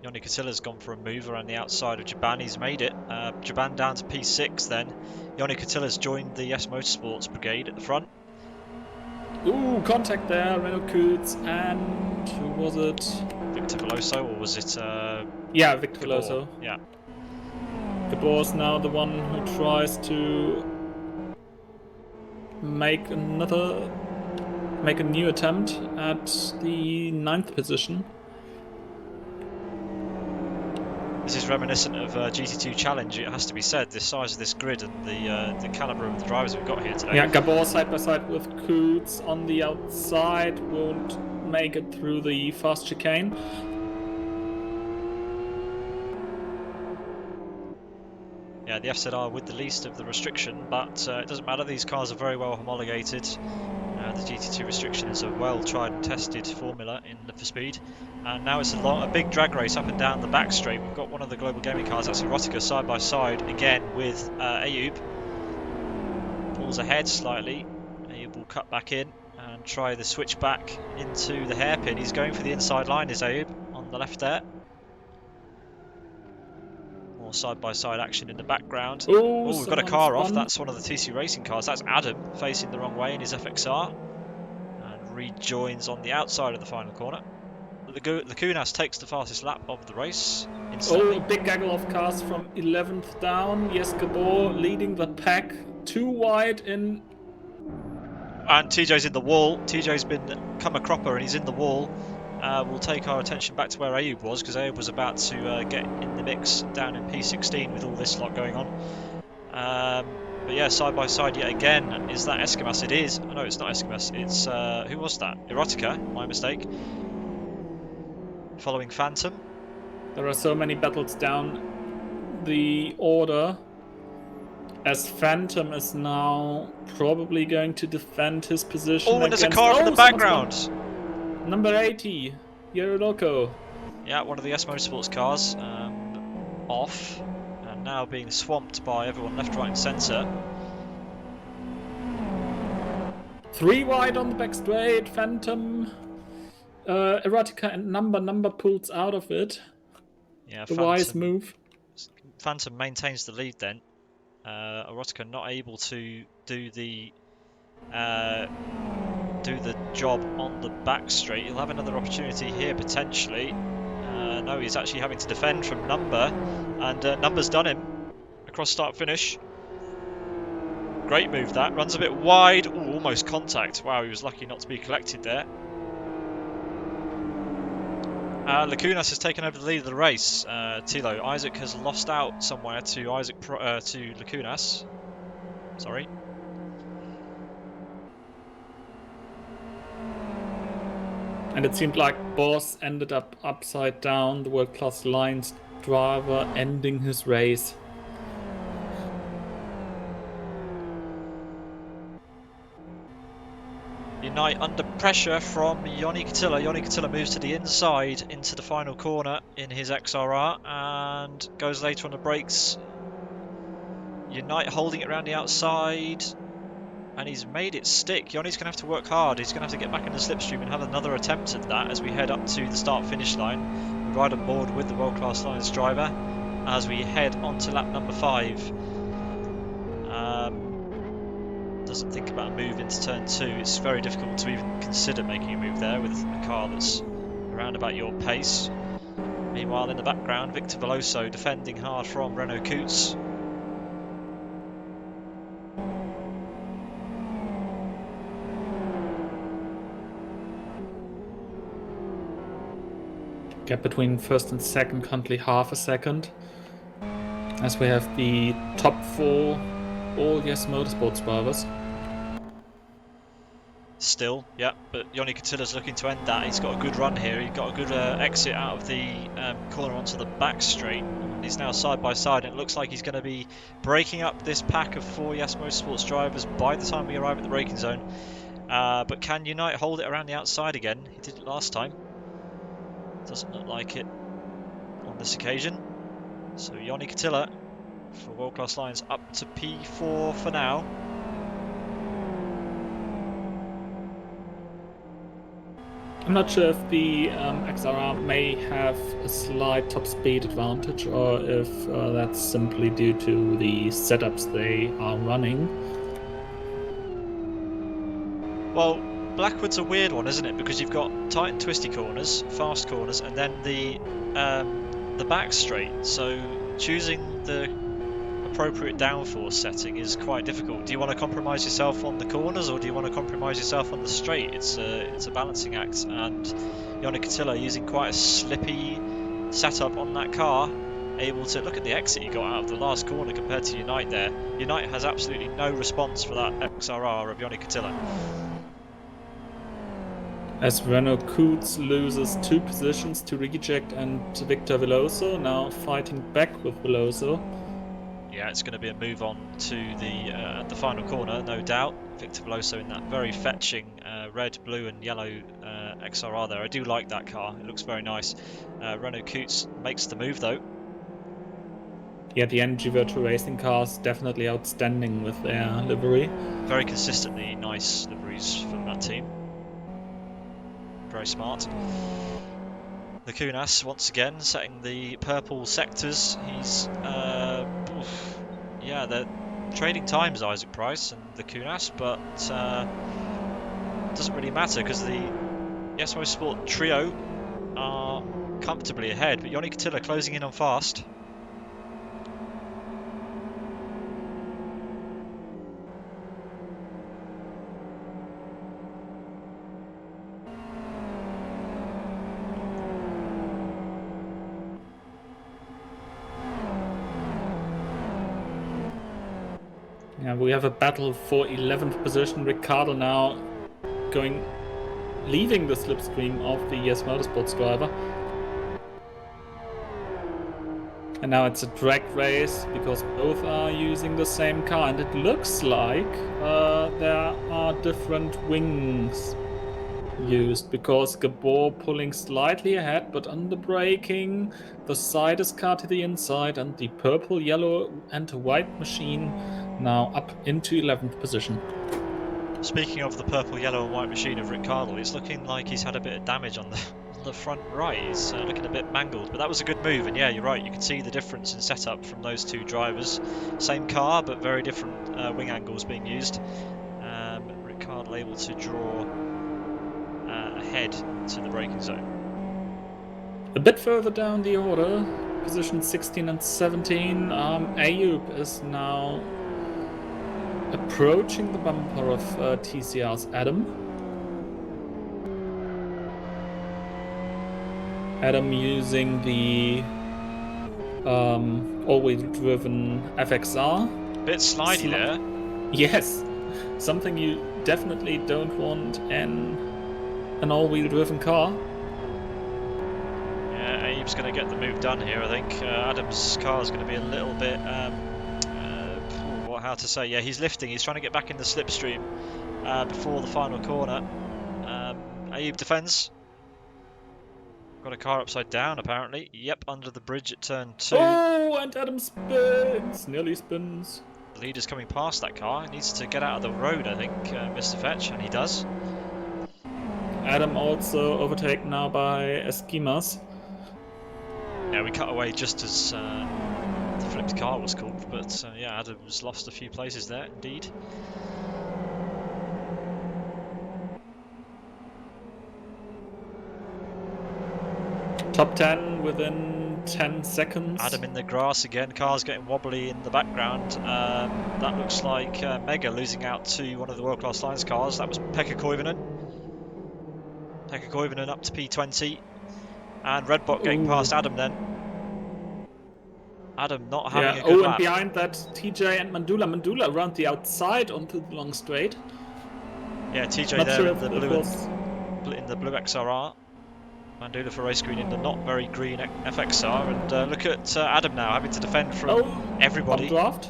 Yoni Katilla's gone for a move around the outside of Jaban. He's made it. Jaban down to P6 then. Yoni Katilla's joined the Yes Motorsports brigade at the front. Ooh, contact there, Renault Coots, and who was it? Victor Veloso, or was it? Yeah, Victor Veloso. Yeah. Gabor's now the one who tries to make a new attempt at the 9th position. This is reminiscent of GT2 Challenge, it has to be said, the size of this grid and the calibre of the drivers we've got here today. Yeah, Gabor side by side with Coots on the outside, won't make it through the fast chicane. Yeah, the FZR with the least of the restriction, but it doesn't matter, these cars are very well homologated. The GT2 restriction is a well tried and tested formula in Need for Speed. And now it's a big drag race up and down the back straight. We've got one of the global gaming cars, that's Erotica, side by side again with Ayub. Pulls ahead slightly. Ayub will cut back in and try the switch back into the hairpin. He's going for the inside line, is Ayub, on the left there. More side-by-side action in the background. Oh, we've got a car off. That's one of the TC Racing cars. That's Adam facing the wrong way in his FXR. And rejoins on the outside of the final corner. Lacunas takes the fastest lap of the race instantly. Oh, a big gaggle of cars from 11th down. Yes, Gabor leading the pack. Too wide in... And TJ's in the wall. TJ's come a cropper and he's in the wall. We'll take our attention back to where Ayub was, because Ayub was about to get in the mix down in P16 with all this lot going on. But yeah, side by side yet again. Is that Escamas? It is. No, it's not Escamas. It's who was that? Erotica. My mistake. Following Phantom. There are so many battles down the order, as Phantom is now probably going to defend his position. Oh, and there's a car in the background. Number 80, Yeroloko. Yeah, one of the S Motorsports cars, off, and now being swamped by everyone left, right and centre. 3 wide on the back straight, Phantom, Erotica and Number pulls out of it. Yeah, the wise move. Phantom maintains the lead then. Erotica not able to do the job on the back straight. He'll have another opportunity here potentially. No, he's actually having to defend from Number, and Number's done him across start finish. Great move that. Runs a bit wide. Ooh, almost contact. Wow, he was lucky not to be collected there. Lacunas has taken over the lead of the race. Thilo, Isaac has lost out somewhere to Lacunas. Sorry. And it seemed like Boss ended up upside down, the World Class Lions driver ending his race. Unite under pressure from Joni Katila. Joni Katila moves to the inside into the final corner in his XRR and goes later on the brakes. Unite holding it around the outside. And he's made it stick. Yoni's going to have to work hard. He's going to have to get back in the slipstream and have another attempt at that as we head up to the start-finish line. We ride on board with the World Class Lions driver as we head on to lap number 5. Doesn't think about a move into turn 2. It's very difficult to even consider making a move there with a car that's around about your pace. Meanwhile, in the background, Victor Veloso defending hard from Renault Coots. Gap between first and second currently half a second, as we have the top 4 all Yes Motorsports drivers. Still, yeah, but Joni Katila's looking to end that. He's got a good run here. He's got a good exit out of the corner onto the back straight. And he's now side by side, and it looks like he's going to be breaking up this pack of 4 Yes Motorsports drivers by the time we arrive at the braking zone. But can Unite hold it around the outside again? He did it last time. Doesn't look like it on this occasion. So Joni Katila for World Class Lions up to P4 for now. I'm not sure if the XRR may have a slight top speed advantage, or if that's simply due to the setups they are running. Well, Blackwood's a weird one, isn't it? Because you've got tight and twisty corners, fast corners, and then the back straight. So choosing the appropriate downforce setting is quite difficult. Do you want to compromise yourself on the corners, or do you want to compromise yourself on the straight? It's a balancing act, and Yannick Attila using quite a slippy setup on that car, able to look at the exit he got out of the last corner compared to Unite there. Unite has absolutely no response for that XRR of Yannick Attila. As Renault Coots loses 2 positions to Reject and Victor Veloso, now fighting back with Veloso. Yeah, it's going to be a move on to the final corner, no doubt. Victor Veloso in that very fetching red, blue and yellow XRR there. I do like that car. It looks very nice. Renault Coots makes the move though. Yeah, the MG Virtual Racing cars definitely outstanding with their livery. Very consistently nice liveries from that team. Very smart. The Kunas once again setting the purple sectors. He's yeah, they're trading times, Isaac Price and the Kunas, but it doesn't really matter because the SO Sport trio are comfortably ahead, but Yannick Attila closing in on fast. Yeah, we have a battle for 11th position. Ricciardo now leaving the slipstream of the ES Motorsports driver. And now it's a drag race because both are using the same car, and it looks like there are different wings used because Gabor pulling slightly ahead, but under braking, the side is car to the inside, and the purple, yellow, and white machine now up into 11th position. Speaking of the purple, yellow and white machine of Ricciardo, it's looking like he's had a bit of damage on the front right. He's looking a bit mangled, but that was a good move. And yeah, you're right, you can see the difference in setup from those two drivers. Same car, but very different wing angles being used. Ricciardo able to draw ahead to the braking zone. A bit further down the order, position 16 and 17, Ayub is now approaching the bumper of TCR's Adam. Adam using the all-wheel driven FXR. Bit slidey there. Yes, something you definitely don't want in an all-wheel driven car. Yeah, Abe's going to get the move done here, I think. Adam's car is going to be a little bit... how to say? Yeah, he's lifting. He's trying to get back in the slipstream before the final corner. Abe defends. Got a car upside down, apparently. Yep, under the bridge at turn 2. Oh, and Adam spins. Nearly spins. The leader's coming past that car. He needs to get out of the road, I think, Mr. Fetch, and he does. Adam also overtaken now by Esquimas. Yeah, we cut away just as the flipped car was called, but yeah, Adam's lost a few places there, indeed. Top 10 within 10 seconds. Adam in the grass again, car's getting wobbly in the background. That looks like Mega losing out to one of the World Class Lines cars. That was Pekka Koivunen. Pekka Koivunen up to P20. And Redbot getting past Adam then. Adam not having a good lap. And behind that, TJ and Mandula. Mandula around the outside onto the long straight. Yeah, TJ Not there sure in the blue XRR. Mandula for race green in the not very green FXR. And look at Adam now having to defend from everybody. Draft.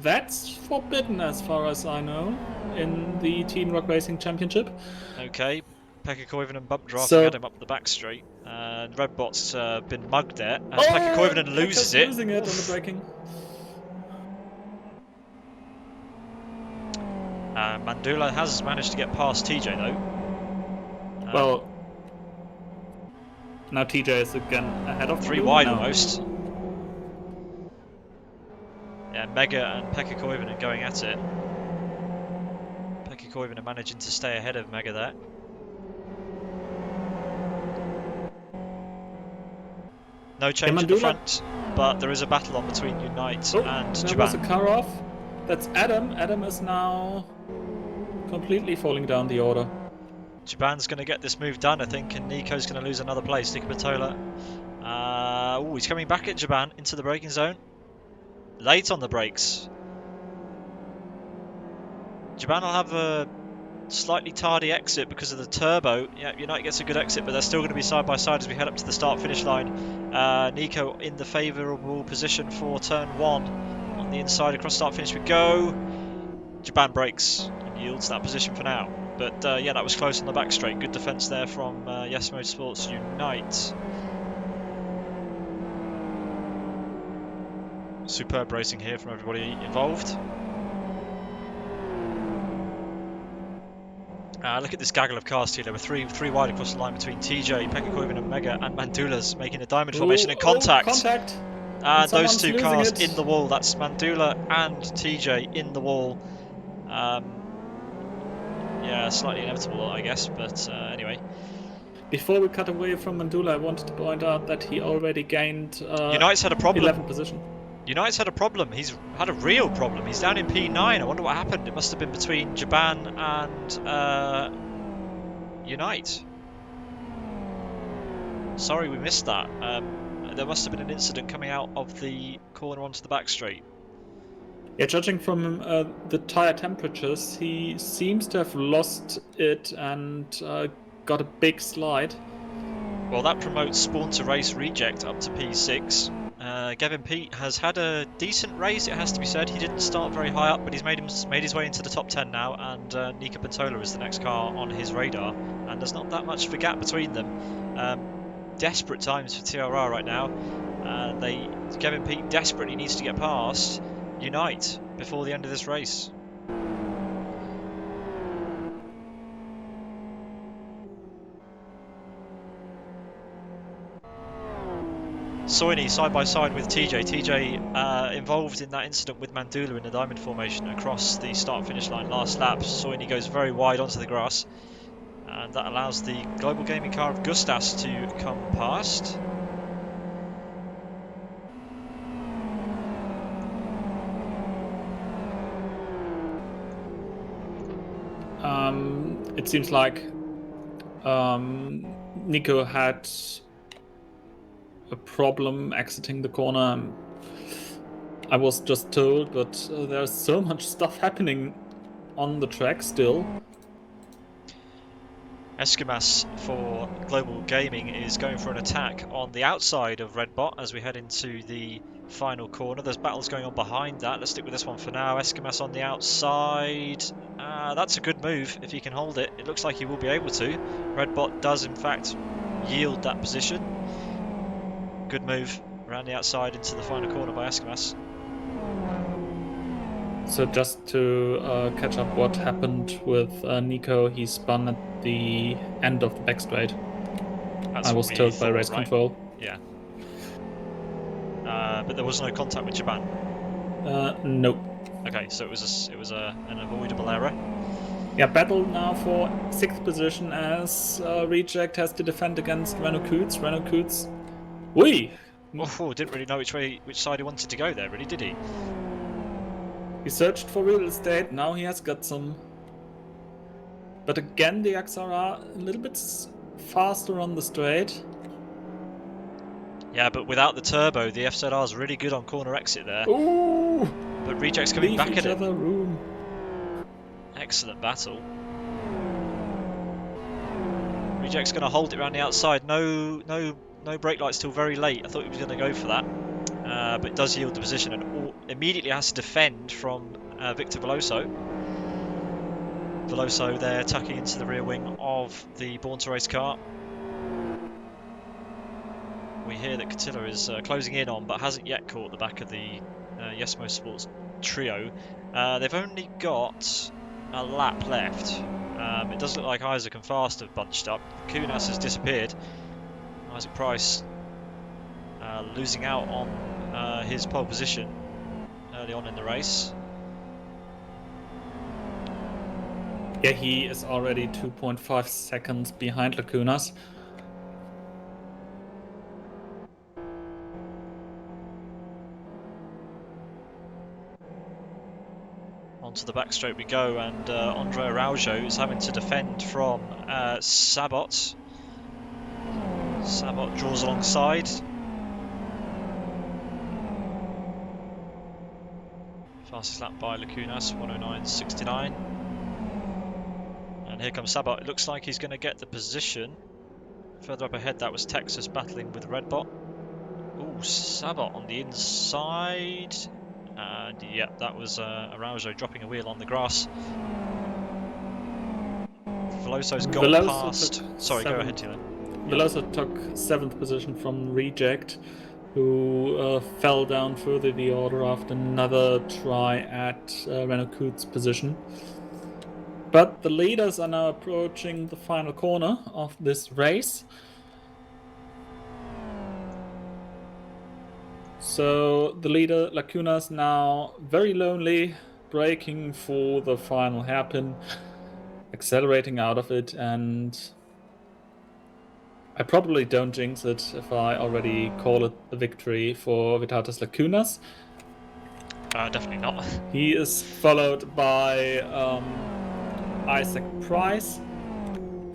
That's forbidden as far as I know in the Team Rock Racing Championship. Okay, Pekka Koivunen bump drafting Adam up the back straight. And Redbot's been mugged there. And Pekka Koivunen loses it. Losing it on the braking. Mandula has managed to get past TJ though. Well, now TJ is again ahead of 3 wide almost. Yeah, Mega and Pekka Koivunen going at it. Pekka Koivunen managing to stay ahead of Mega there. No change at the Mandula? front, but there is a battle on between Unite and There was a Japan. car off. That's Adam. Adam is now completely falling down the order. Japan's going to get this move done, I think, and Nico's going to lose another place. Nico Patola. He's coming back at Japan into the braking zone. Late on the brakes. Japan will have a slightly tardy exit because of the turbo. Yeah, Unite gets a good exit, but they're still going to be side by side as we head up to the start-finish line. Nico in the favourable position for turn 1. On the inside across start-finish we go. Japan brakes and yields that position for now. But yeah, that was close on the back straight. Good defence there from Yes Motorsports Unite. Superb racing here from everybody involved. Look at this gaggle of cars here. There were three wide across the line between TJ, Pekka Koivunen and Mega, and Mandula's making a diamond formation and contact. Contact! And those two cars it. in the wall. That's Mandula and TJ in the wall. Yeah, slightly inevitable, I guess, but anyway. Before we cut away from Mandula, I wanted to point out that he already gained Unite's had a problem. 11th position. Unite's had a problem. He's had a real problem. He's down in P9. I wonder what happened. It must have been between Japan and Unite. Sorry we missed that. There must have been an incident coming out of the corner onto the back straight. Yeah, judging from the tire temperatures, he seems to have lost it and got a big slide. Well, that promotes Spawn to Race Reject up to P6. Gavin Peat has had a decent race, it has to be said. He didn't start very high up, but he's made his way into the top 10 now, and Nico Patola is the next car on his radar, and there's not that much of a gap between them. Desperate times for TRR right now. Gavin Peat desperately needs to get past Unite before the end of this race. Soini side by side with TJ. TJ involved in that incident with Mandula in the diamond formation across the start-finish line last lap. Soini goes very wide onto the grass, and that allows the global gaming car of Gustas to come past. It seems like Nico had a problem exiting the corner. I was just told, but there's so much stuff happening on the track still. Esquimas for Global Gaming is going for an attack on the outside of Redbot as we head into the final corner. There's battles going on behind that. Let's stick with this one for now. Esquimas on the outside. That's a good move if he can hold it. It looks like he will be able to. Redbot does in fact yield that position. Good move around the outside into the final corner by Esquimas. So just to catch up what happened with Nico, he spun at the end of the back straight. I was told by race control. Yeah. But there was no contact with Japan. Nope. Okay, so it was an avoidable error. Yeah, battle now for 6th position as Reject has to defend against Renault Coots. Renault Coots. Whee! Oh, didn't really know which side he wanted to go there, really, did he? He searched for real estate, now he has got some. But again, the XRR a little bit faster on the straight. Yeah, but without the turbo, the FZR is really good on corner exit there. Ooh! But Reject's coming back at it. Room. Excellent battle. Reject's going to hold it around the outside. No brake lights till very late. I thought he was going to go for that. But it does yield the position and immediately has to defend from Victor Veloso. Veloso there tucking into the rear wing of the Born to Race car. We hear that Catilla is closing in on, but hasn't yet caught the back of the Yes Motorsports trio. They've only got a lap left. It does look like Isaac and Fast have bunched up. Kunas has disappeared. Isaac Price losing out on his pole position early on in the race. Yeah, he is already 2.5 seconds behind Lacunas. onto the back straight we go, and Andre Araujo is having to defend from Sabot. Sabot draws alongside. Fastest lap by Lacunas, 109.69. And here comes Sabot. It looks like he's going to get the position. Further up ahead, that was Texas battling with Redbot. Ooh, Sabot on the inside. And yeah, that was Araujo dropping a wheel on the grass. Veloso's got Veloso past. Sorry, go ahead, Thilo. Veloso took 7th position from Reject, who fell down further the order after another try at Renault Coot's position. But the leaders are now approaching the final corner of this race. So the leader, Lacunas, now very lonely, braking for the final hairpin, accelerating out of it, and I probably don't jinx it if I already call it a victory for Vitatas Lacunas. Definitely not. He is followed by Isaac Price,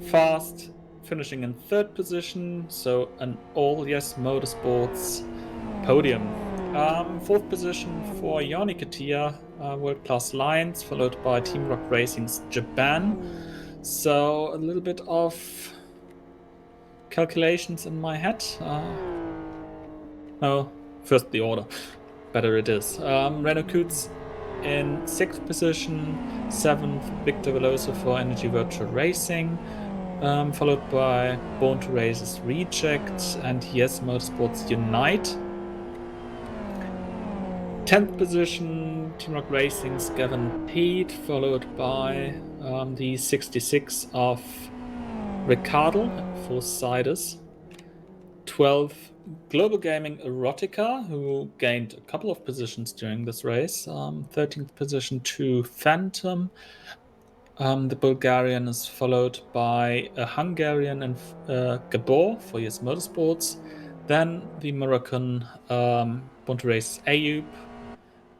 fast, finishing in 3rd position, so an all Yes Motorsports podium. 4th position for Yanni Katia, World Class Lions, followed by Team Rock Racing's Japan. So a little bit of calculations in my head. No, first the order. Better it is. Renault Coots in 6th position, 7th Victor Veloso for Energy Virtual Racing, followed by Born to Race's Reject and Yes Motorsports Unite. 10th position, Team Rock Racing's Gavin Pete, followed by the 66 of Ricardo for Sidus. 12th, Global Gaming Erotica, who gained a couple of positions during this race. 13th position to Phantom. The Bulgarian is followed by a Hungarian and Gabor for Yes Motorsports. Then the Moroccan Born to Race Ayub.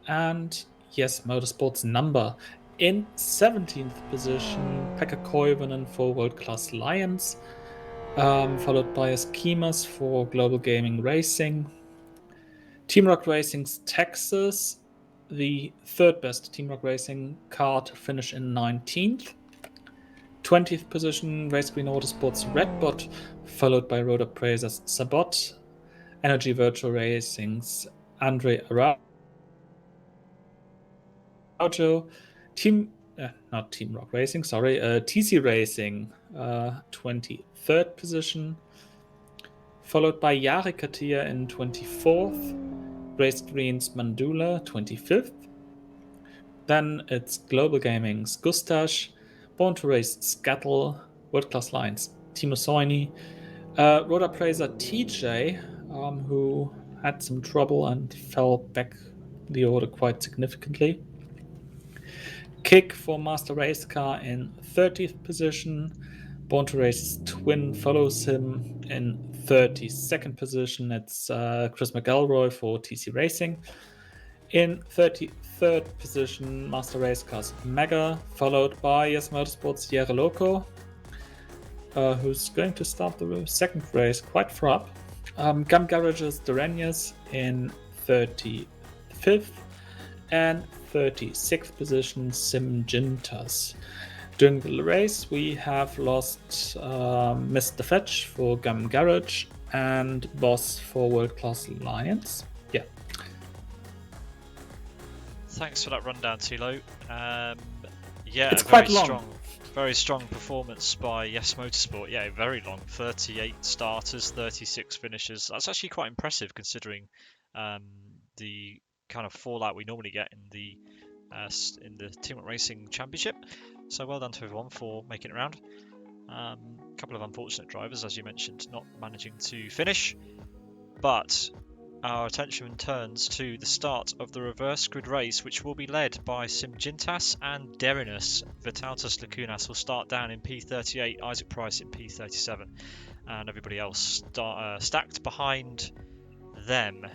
And Yes Motorsports Number. In 17th position, Pekka Koivunen for World Class Lions. Followed by Esquimas for Global Gaming Racing. Team Rock Racing's Texas, the 3rd best Team Rock Racing car to finish in 19th. 20th position, Race Green Autosports Redbot, followed by Road Appraisers Sabot. Energy Virtual Racing's Andre Araujo. Not Team Rock Racing, sorry. TC Racing, 23rd position. Followed by Jari Katia in 24th. Race Green's Mandula, 25th. Then it's Global Gaming's Gustash. Born to Race Scattle. World Class Lines Timo Soini. Road Appraiser TJ, who had some trouble and fell back the order quite significantly. Kick for Master Race Car in 30th position. Born to Race's twin follows him in 32nd position. It's Chris McElroy for TC Racing. In 33rd position, Master Race Cars Mega, followed by Yes Motorsports Sierra Loco, who's going to start the 2nd race quite far up. Gum Garage's Duranius in 35th. And 36th position, Sim Jintas. During the race, we have lost Mr. Fetch for Gum Garage and Boss for World Class Lions. Yeah. Thanks for that rundown, Thilo. Yeah, it's quite long. Very strong performance by Yes Motorsport. Yeah, very long. 38 starters, 36 finishes. That's actually quite impressive considering the kind of fallout we normally get in the Team Racing Championship. So well done to everyone for making it around. A couple of unfortunate drivers, as you mentioned, not managing to finish. But our attention turns to the start of the reverse grid race, which will be led by Simgintas and Derinus. Vitautas Lacunas will start down in P38, Isaac Price in P37, and everybody else stacked behind them.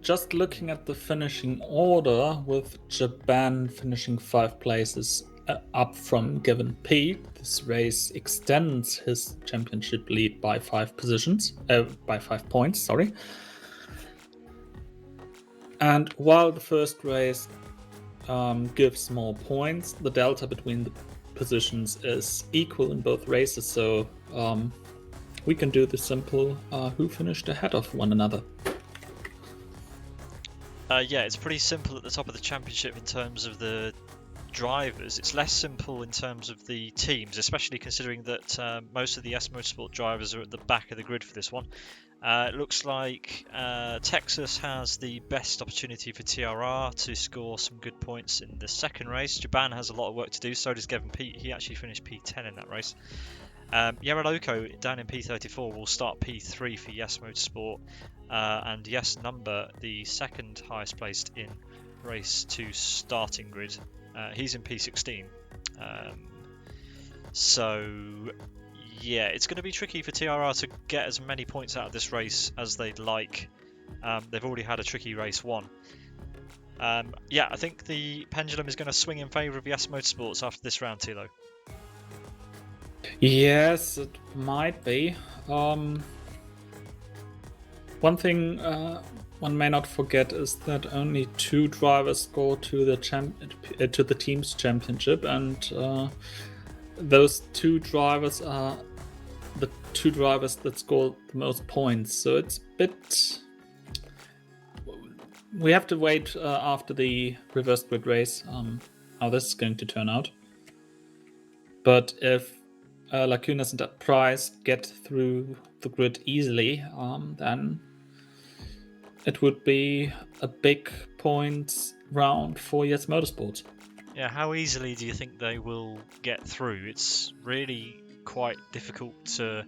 Just looking at the finishing order, with Japan finishing 5 places up from given P, this race extends his championship lead by 5 positions, by 5 points, sorry. And while the first race gives more points, the delta between the positions is equal in both races, so we can do the simple who finished ahead of one another. Yeah, it's pretty simple at the top of the championship in terms of the drivers. It's less simple in terms of the teams, especially considering that most of the S Motorsport drivers are at the back of the grid for this one. It looks like Texas has the best opportunity for TRR to score some good points in the second race. Japan has a lot of work to do, so does Gavin Pete. He actually finished P10 in that race. Yaraloco down in P34 will start P3 for Yes Motorsport, and Yes Number, the second highest placed in race 2 starting grid. He's in P16. So yeah, it's going to be tricky for TRR to get as many points out of this race as they'd like. They've already had a tricky race 1. Yeah, I think the pendulum is going to swing in favour of Yes Motorsports after this round, Thilo. Yes, it might be. One thing one may not forget is that only 2 drivers scored to the team's championship, and those 2 drivers are the 2 drivers that scored the most points. So it's a bit. We have to wait after the reverse grid race how this is going to turn out. But if Lacunas and Price get through the grid easily, then it would be a big points round for Yes Motorsport. Yeah, how easily do you think they will get through? It's really quite difficult to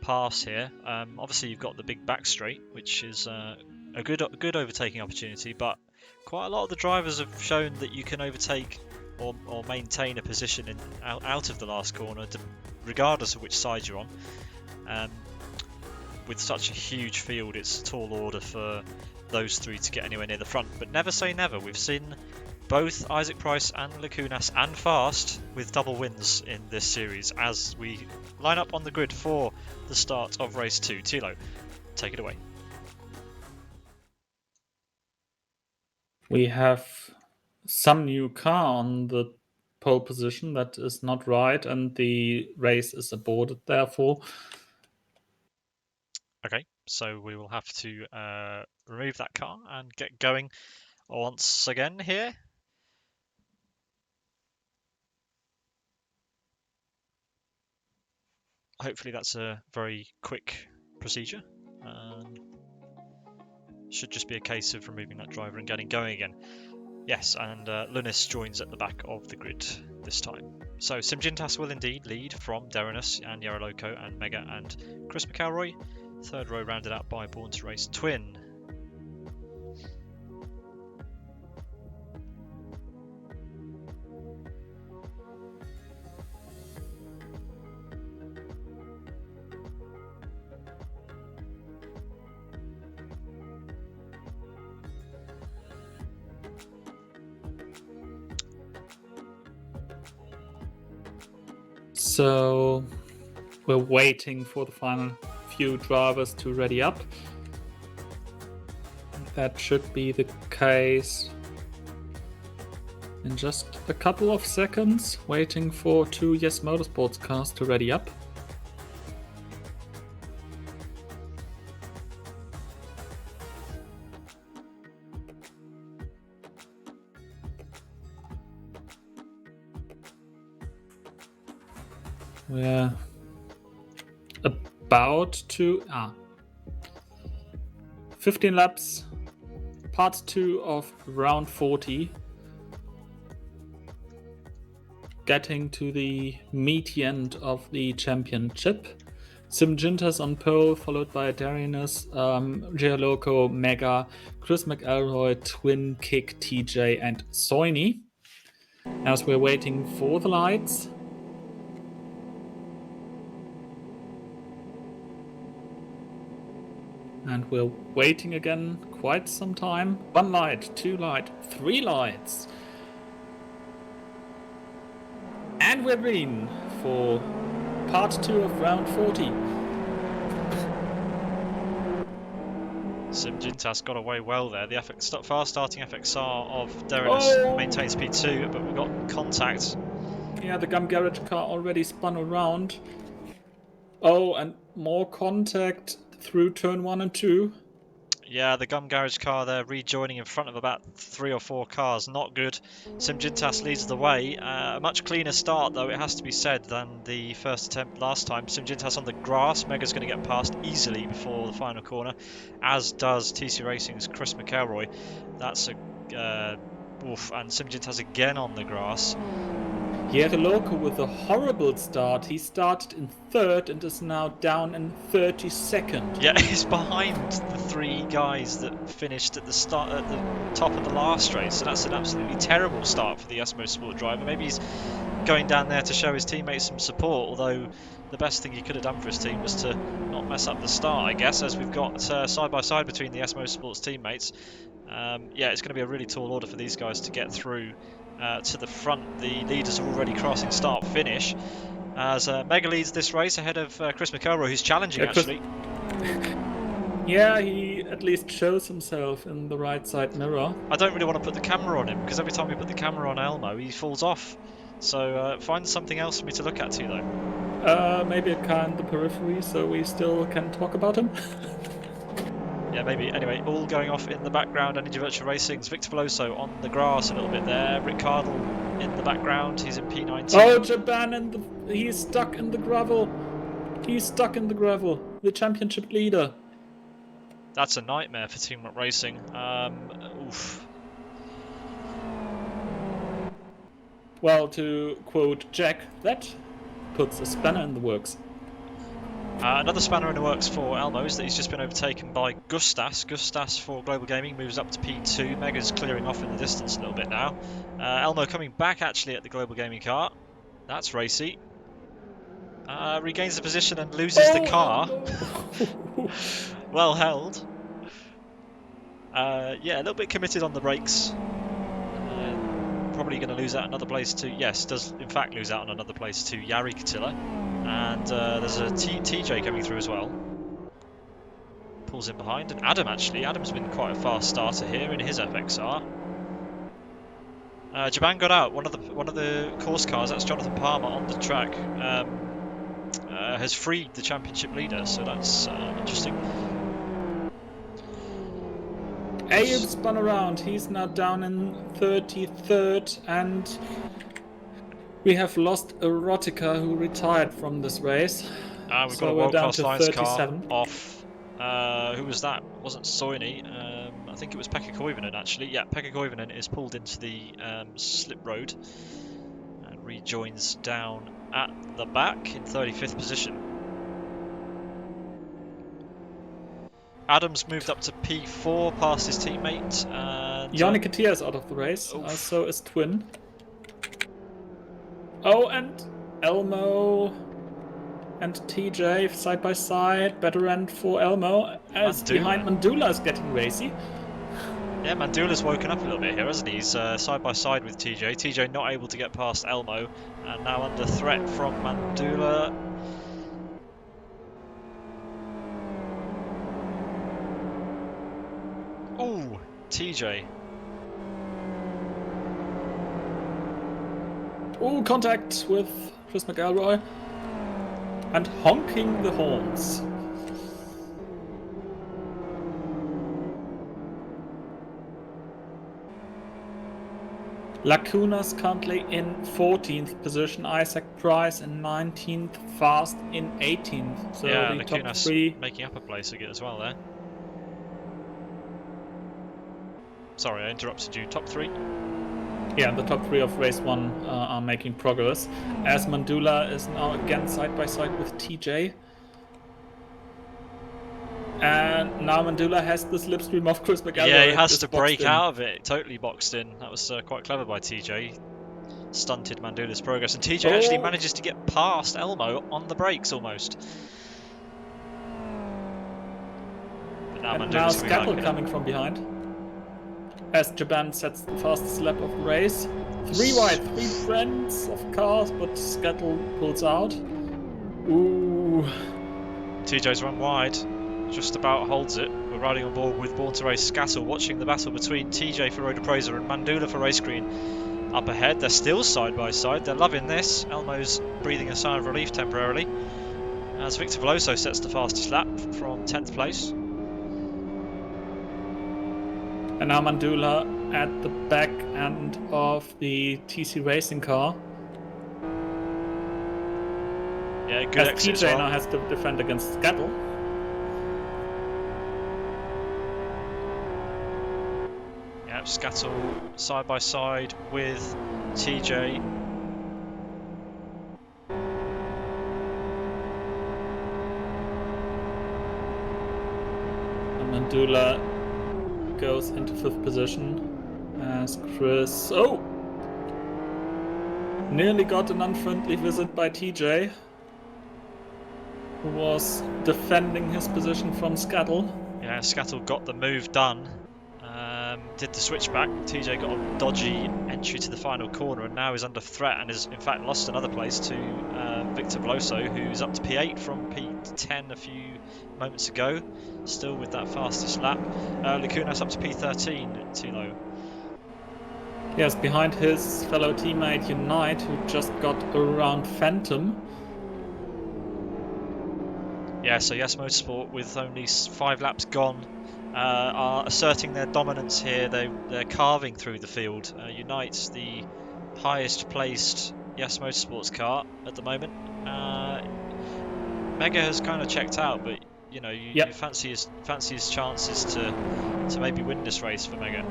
pass here. Obviously, you've got the big back straight, which is a good overtaking opportunity, but quite a lot of the drivers have shown that you can overtake or maintain a position out of the last corner, regardless of which side you're on. With such a huge field, it's a tall order for those 3 to get anywhere near the front. But never say never. We've seen both Isaac Price and Lacunas and Fast with double wins in this series as we line up on the grid for the start of race 2. Thilo, take it away. We have some new car on the pole position that is not right, and the race is aborted therefore. Okay, so we will have to remove that car and get going once again here. Hopefully that's a very quick procedure. Should just be a case of removing that driver and getting going again. Yes, and Lunis joins at the back of the grid this time. So Simgintas will indeed lead from Derinus and Yaraloco and Mega and Chris McElroy. Third row rounded out by Born to Race Twin. So we're waiting for the final few drivers to ready up. That should be the case in just a couple of seconds, waiting for 2 Yes Motorsports cars to ready up. We're about to 15 laps, part 2 of round 40, getting to the meaty end of the championship. Simgintas on pole, followed by Darianus, Gianloco, Mega, Chris McElroy, Twin, Kick, TJ, and Soini. As we're waiting for the lights, and we're waiting again quite some time. 1 light, 2 light, 3 lights. And we're green for part 2 of round 40. Simgintas got away well there. The fast starting FXR of Derilis maintains P2, but we've got contact. Yeah, the Gum Garage car already spun around. Oh, and more contact through turn 1 and 2. Yeah, the Gum Garage car there rejoining in front of about 3 or 4 cars. Not good. Simgintas leads the way. A much cleaner start, though, it has to be said, than the first attempt last time. Simgintas on the grass. Mega's going to get past easily before the final corner, as does TC Racing's Chris McElroy. That's a... oof, and Simgintas again on the grass. Jere Loco with a horrible start. He started in 3rd and is now down in 32nd. Yeah, he's behind the 3 guys that finished at the top of the last race. So that's an absolutely terrible start for the Esmo Sport driver. Maybe he's going down there to show his teammates some support. Although the best thing he could have done for his team was to not mess up the start, I guess, as we've got side by side between the Esmo Sports teammates. Yeah, it's going to be a really tall order for these guys to get through to the front. The leaders are already crossing start-finish. As Mega leads this race ahead of Chris McElroy, who's challenging, actually. Yeah, he at least shows himself in the right side mirror. I don't really want to put the camera on him, because every time we put the camera on Elmo, he falls off. So find something else for me to look at, Thilo. Maybe a car in the periphery, so we still can talk about him. Yeah, maybe. Anyway, all going off in the background. Energy Virtual Racing's Victor Veloso on the grass a little bit there. Rick Cardle in the background. He's in P19. Oh, Japan, he's stuck in the gravel. He's stuck in the gravel. The championship leader. That's a nightmare for Teamwork Racing. Oof. Well, to quote Jack, that puts a spanner in the works. Another spanner in the works for Elmo is that he's just been overtaken by Gustas. Gustas for Global Gaming moves up to P2. Mega's clearing off in the distance a little bit now. Elmo coming back actually at the Global Gaming car. That's racy. Regains the position and loses the car. Well held. Yeah, a little bit committed on the brakes. Probably going to lose out another place to... Yes, does in fact lose out on another place to Yari Katila. And there's a TJ coming through as well. Pulls in behind. And Adam, actually. Adam's been quite a fast starter here in his FXR. Jaban got out. One of the course cars, that's Jonathan Palmer on the track, has freed the championship leader. So that's interesting. Ayub spun around. He's now down in 33rd, and we have lost Erotica, who retired from this race. We've got a World Class Lions car off. Who was that? It wasn't Soini. I think it was Pekka Koivunen, actually. Yeah, Pekka Koivunen is pulled into the slip road and rejoins down at the back in 35th position. Adams moved up to P4 past his teammate. Yannick Katia is out of the race, so is Twin. Oh, and Elmo and TJ side by side. Better end for Elmo, as behind Mandula is getting racy. Yeah, Mandula's woken up a little bit here, hasn't he? He's side by side with TJ. TJ not able to get past Elmo, and now under threat from Mandula. Oh, TJ. Oh, contact with Chris McElroy. And honking the horns. Lacuna's currently in 14th position. Isaac Price in 19th. Fast in 18th. So yeah, the Lacuna's top 3 making up a place again as well there. Sorry, I interrupted you. Top 3? Yeah, the top 3 of race 1 are making progress. As Mandula is now again side by side with TJ. And now Mandula has the slipstream of Chris McElroy. Yeah, he has to break out of it. Totally boxed in. That was quite clever by TJ. Stunted Mandula's progress. And TJ actually manages to get past Elmo on the brakes almost. Now And now Mandula's gonna be Scattle liking coming from behind. As Japan sets the fastest lap of the race. 3 wide, 3 friends of cars, but Scattle pulls out. Ooh. TJ's run wide, just about holds it. We're riding on board with Born to Race Scattle, watching the battle between TJ for Road Appraiser and Mandula for Race Green. Up ahead, they're still side by side. They're loving this. Elmo's breathing a sigh of relief temporarily, as Victor Veloso sets the fastest lap from 10th place. And now Mandula at the back end of the TC Racing car. Yeah, good as exit TJ as well. now has to defend against Scattle. Yeah, Scattle side by side with TJ. And Mandula goes into 5th position as Chris... Oh! Nearly got an unfriendly visit by TJ, who was defending his position from Scattle. Yeah, Scattle got the move done. Did the switchback. TJ got a dodgy entry to the final corner and now is under threat and has in fact lost another place to Victor Veloso, who's up to P8 from P10 a few moments ago, still with that fastest lap. Lacunas up to P13, Thilo. Yes, behind his fellow teammate Unite, who just got around Phantom. Yeah, so Yes Motorsport, with only 5 laps gone, are asserting their dominance here. They're carving through the field. Unite's the highest placed Yes Motorsports car at the moment. Mega has kind of checked out, but you know you fancy his chances to maybe win this race for Mega.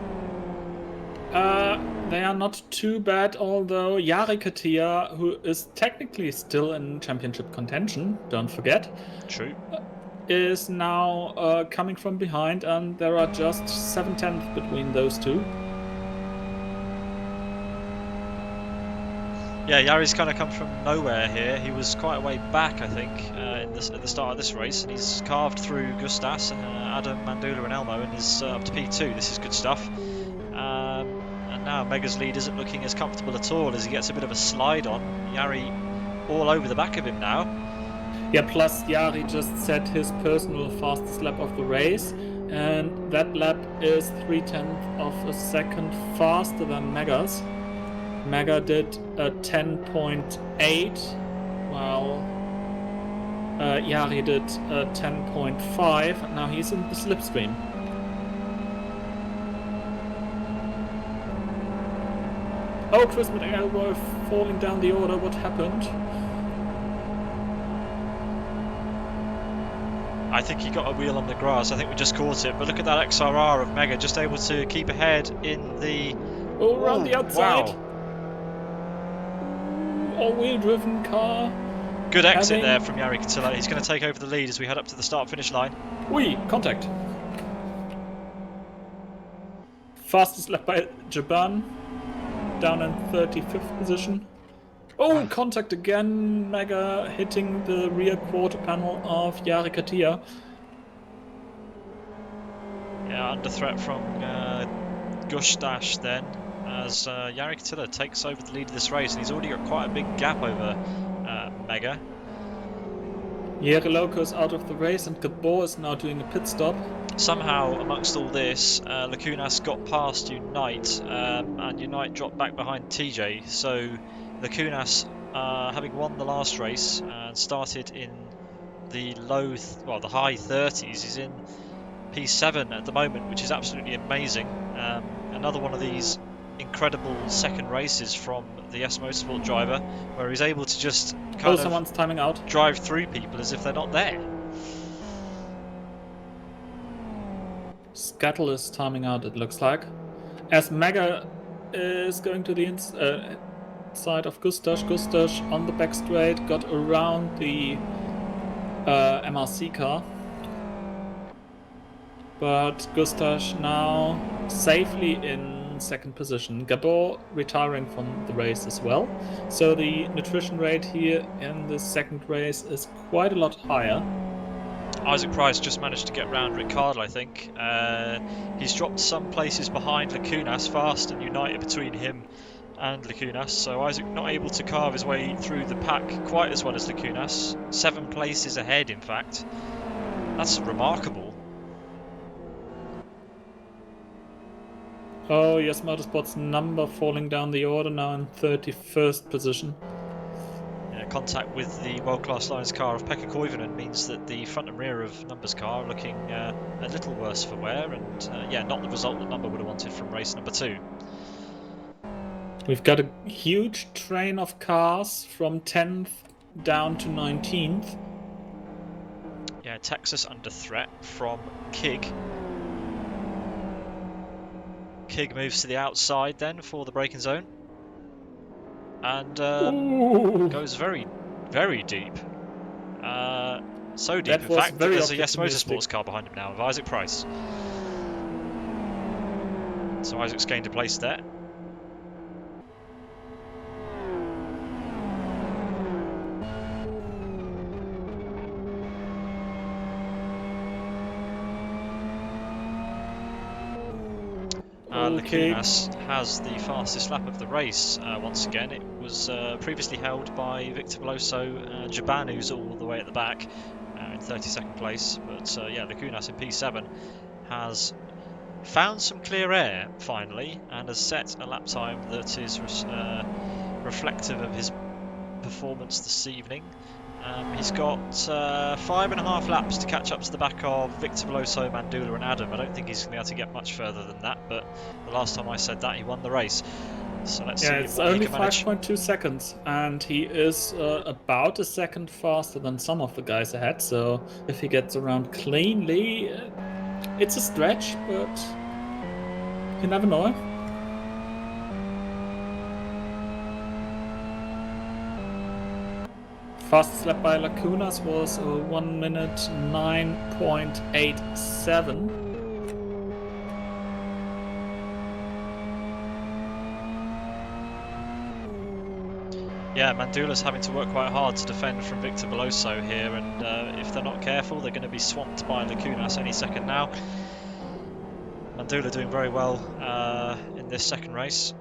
They are not too bad, although Jari Katia, who is technically still in championship contention, don't forget. True. Is now coming from behind, and there are just 7/10 between those two. Yeah, Yari's kind of come from nowhere here. He was quite a way back, I think, at the start of this race, and he's carved through Gustas, Adam, Mandula and Elmo, and is up to P2. This is good stuff. And now Mega's lead isn't looking as comfortable at all as he gets a bit of a slide on. Yari all over the back of him now. Yeah, plus Yari just set his personal fastest lap of the race, and that lap is 0.3 of a second faster than Mega's. Mega did a 10.8, while Yari did a 10.5, and now he's in the slipstream. Oh, Chris with elbow falling down the order, what happened? I think he got a wheel on the grass. I think we just caught it. But look at that XRR of Mega, just able to keep ahead in the... Oh, around the outside. Wow. All-wheel driven car. Good exit there from Jari Katila. He's going to take over the lead as we head up to the start-finish line. Contact. Fastest lap by Japan. Down in 35th position. Oh, contact again. Mega hitting the rear quarter panel of Jari Katia. Yeah, under threat from Gustas then, as Jari Katila takes over the lead of this race, and he's already got quite a big gap over Mega. Jere Loco's out of the race, and Gabor is now doing a pit stop. Somehow, amongst all this, Lacunas got past Unite, and Unite dropped back behind TJ. So Lacunas, having won the last race and started in the the high 30s, is in P7 at the moment, which is absolutely amazing. Another one of these incredible second races from the Yes Motorsport driver, where he's able to just someone's timing out. Drive through people as if they're not there. Scattle is timing out, it looks like. As Mega is going to the inside of Gustas. Gustas on the back straight got around the MRC car. But Gustas now safely in second position. Gabor retiring from the race as well. So the nutrition rate here in the second race is quite a lot higher. Isaac Price just managed to get round Ricciardo, I think. He's dropped some places behind Lacunas, fast and united between him and Lacunas, so Isaac not able to carve his way through the pack quite as well as Lacunas. 7 places ahead, in fact. That's remarkable. Oh, yes, Motorsport's number falling down the order now in 31st position. Contact with the world-class Lions car of Pekka Koivunen means that the front and rear of Number's car are looking a little worse for wear, and not the result that Number would have wanted from race number 2. We've got a huge train of cars from 10th down to 19th. Yeah, Texas under threat from Kig. Kig moves to the outside then for the braking zone. And goes very, very deep. So deep, in fact, that there's a Yes Motorsports car behind him now, of Isaac Price. So Isaac's gained a place there. Lacunas has the fastest lap of the race once again. It was previously held by Victor Veloso. Jabanu's all the way at the back in 32nd place. But Lacunas in P7 has found some clear air finally and has set a lap time that is reflective of his performance this evening. He's got 5.5 laps to catch up to the back of Victor Veloso, Mandula and Adam. I don't think he's going to be able to get much further than that, but the last time I said that, he won the race. So let's see it's what only he can manage. 5.2 seconds, and he is about a second faster than some of the guys ahead, so if he gets around cleanly, it's a stretch, but you never know. Fastest lap by Lacunas was 1 minute 9.87. Yeah, Mandula's having to work quite hard to defend from Victor Veloso here, and if they're not careful, they're going to be swamped by Lacunas any second now. Mandula doing very well in this second race.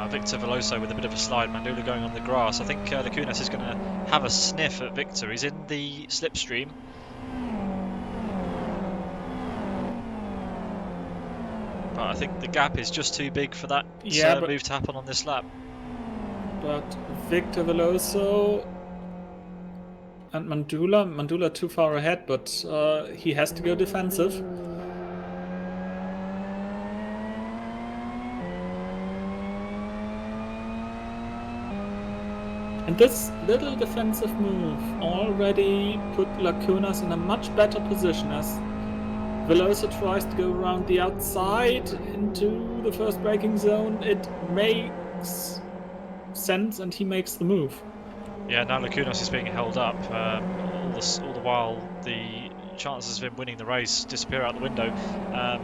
Victor Veloso with a bit of a slide, Mandula going on the grass. I think Lacunas is going to have a sniff at Victor. He's in the slipstream. But I think the gap is just too big for that move to happen on this lap. But Victor Veloso and Mandula too far ahead, but he has to go defensive. And this little defensive move already put Lacunas in a much better position as Veloso tries to go around the outside into the first braking zone. It makes sense and he makes the move. Yeah, now Lacunas is being held up. All the while the chances of him winning the race disappear out the window,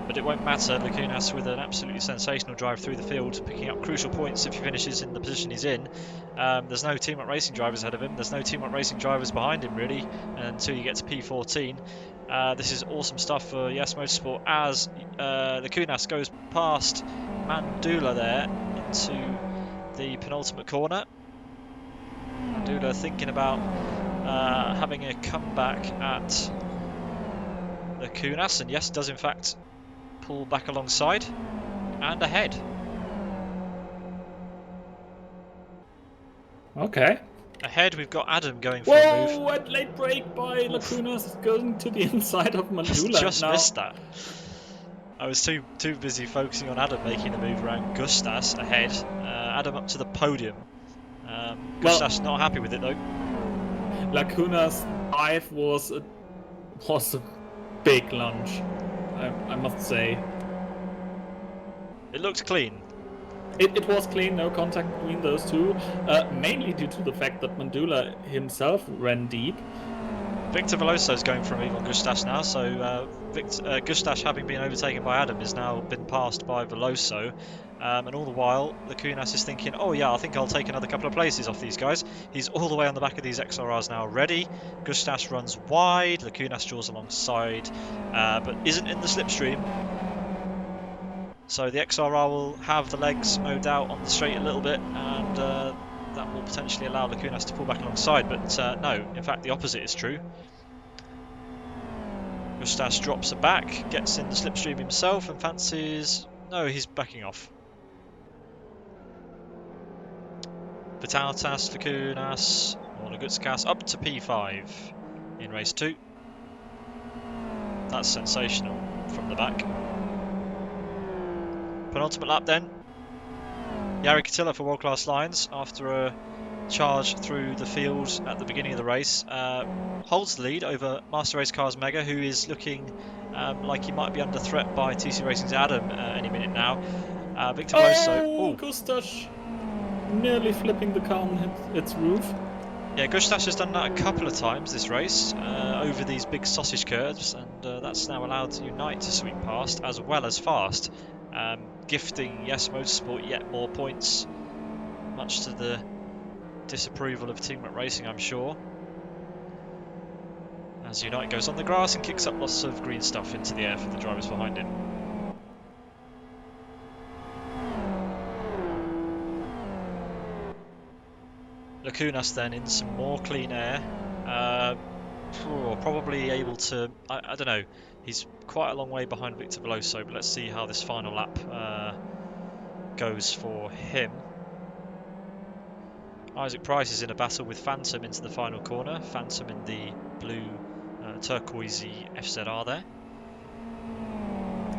but it won't matter. Lacunas with an absolutely sensational drive through the field, picking up crucial points if he finishes in the position he's in. There's no Team Up Racing drivers ahead of him, there's no Team Up Racing drivers behind him really until you get to P14. This is awesome stuff for Yes Motorsport as Lacunas goes past Mandula there into the penultimate corner. Mandula thinking about having a comeback at Lacunas, and yes, does in fact pull back alongside and ahead. Okay. Ahead we've got Adam going for a move. Whoa, at late break by Lacunas going to the inside of Mandula. Just missed that. I was too busy focusing on Adam making the move around Gustas ahead. Adam up to the podium. Gustas not happy with it though. Lacunas' dive was a big lunge, I must say. It looked clean. It was clean, no contact between those two, mainly due to the fact that Mandula himself ran deep. Victor Veloso is going from Ivan Gustash now, so Gustash, having been overtaken by Adam, has now been passed by Veloso. And all the while, Lacunas is thinking, oh yeah, I think I'll take another couple of places off these guys. He's all the way on the back of these XRRs now, ready. Gustash runs wide, Lacunas draws alongside, but isn't in the slipstream. So the XRR will have the legs mowed out on the straight a little bit, and that will potentially allow Lacunas to pull back alongside, but no, in fact the opposite is true. Gustash drops a back, gets in the slipstream himself and fancies... No, he's backing off. Vitaltas, Lacunas, Ornagutskas up to P5 in race 2. That's sensational from the back. Penultimate lap then. Jari Katila for World Class Lines, after a charge through the field at the beginning of the race, holds the lead over Master Race Cars Mega, who is looking like he might be under threat by TC Racing's Adam any minute now. Victor Veloso. Oh, Gustash nearly flipping the car on its roof. Yeah, Gustash has done that a couple of times this race over these big sausage curves, and that's now allowed Unite to sweep past as well as Fast, gifting Yes Motorsport yet more points, much to the disapproval of Team Rock Racing, I'm sure. As Unite goes on the grass and kicks up lots of green stuff into the air for the drivers behind him. Lacunas then in some more clean air, probably able to, I don't know, he's quite a long way behind Victor Veloso, but let's see how this final lap goes for him. Isaac Price is in a battle with Phantom into the final corner. Phantom in the blue turquoisey FZR there.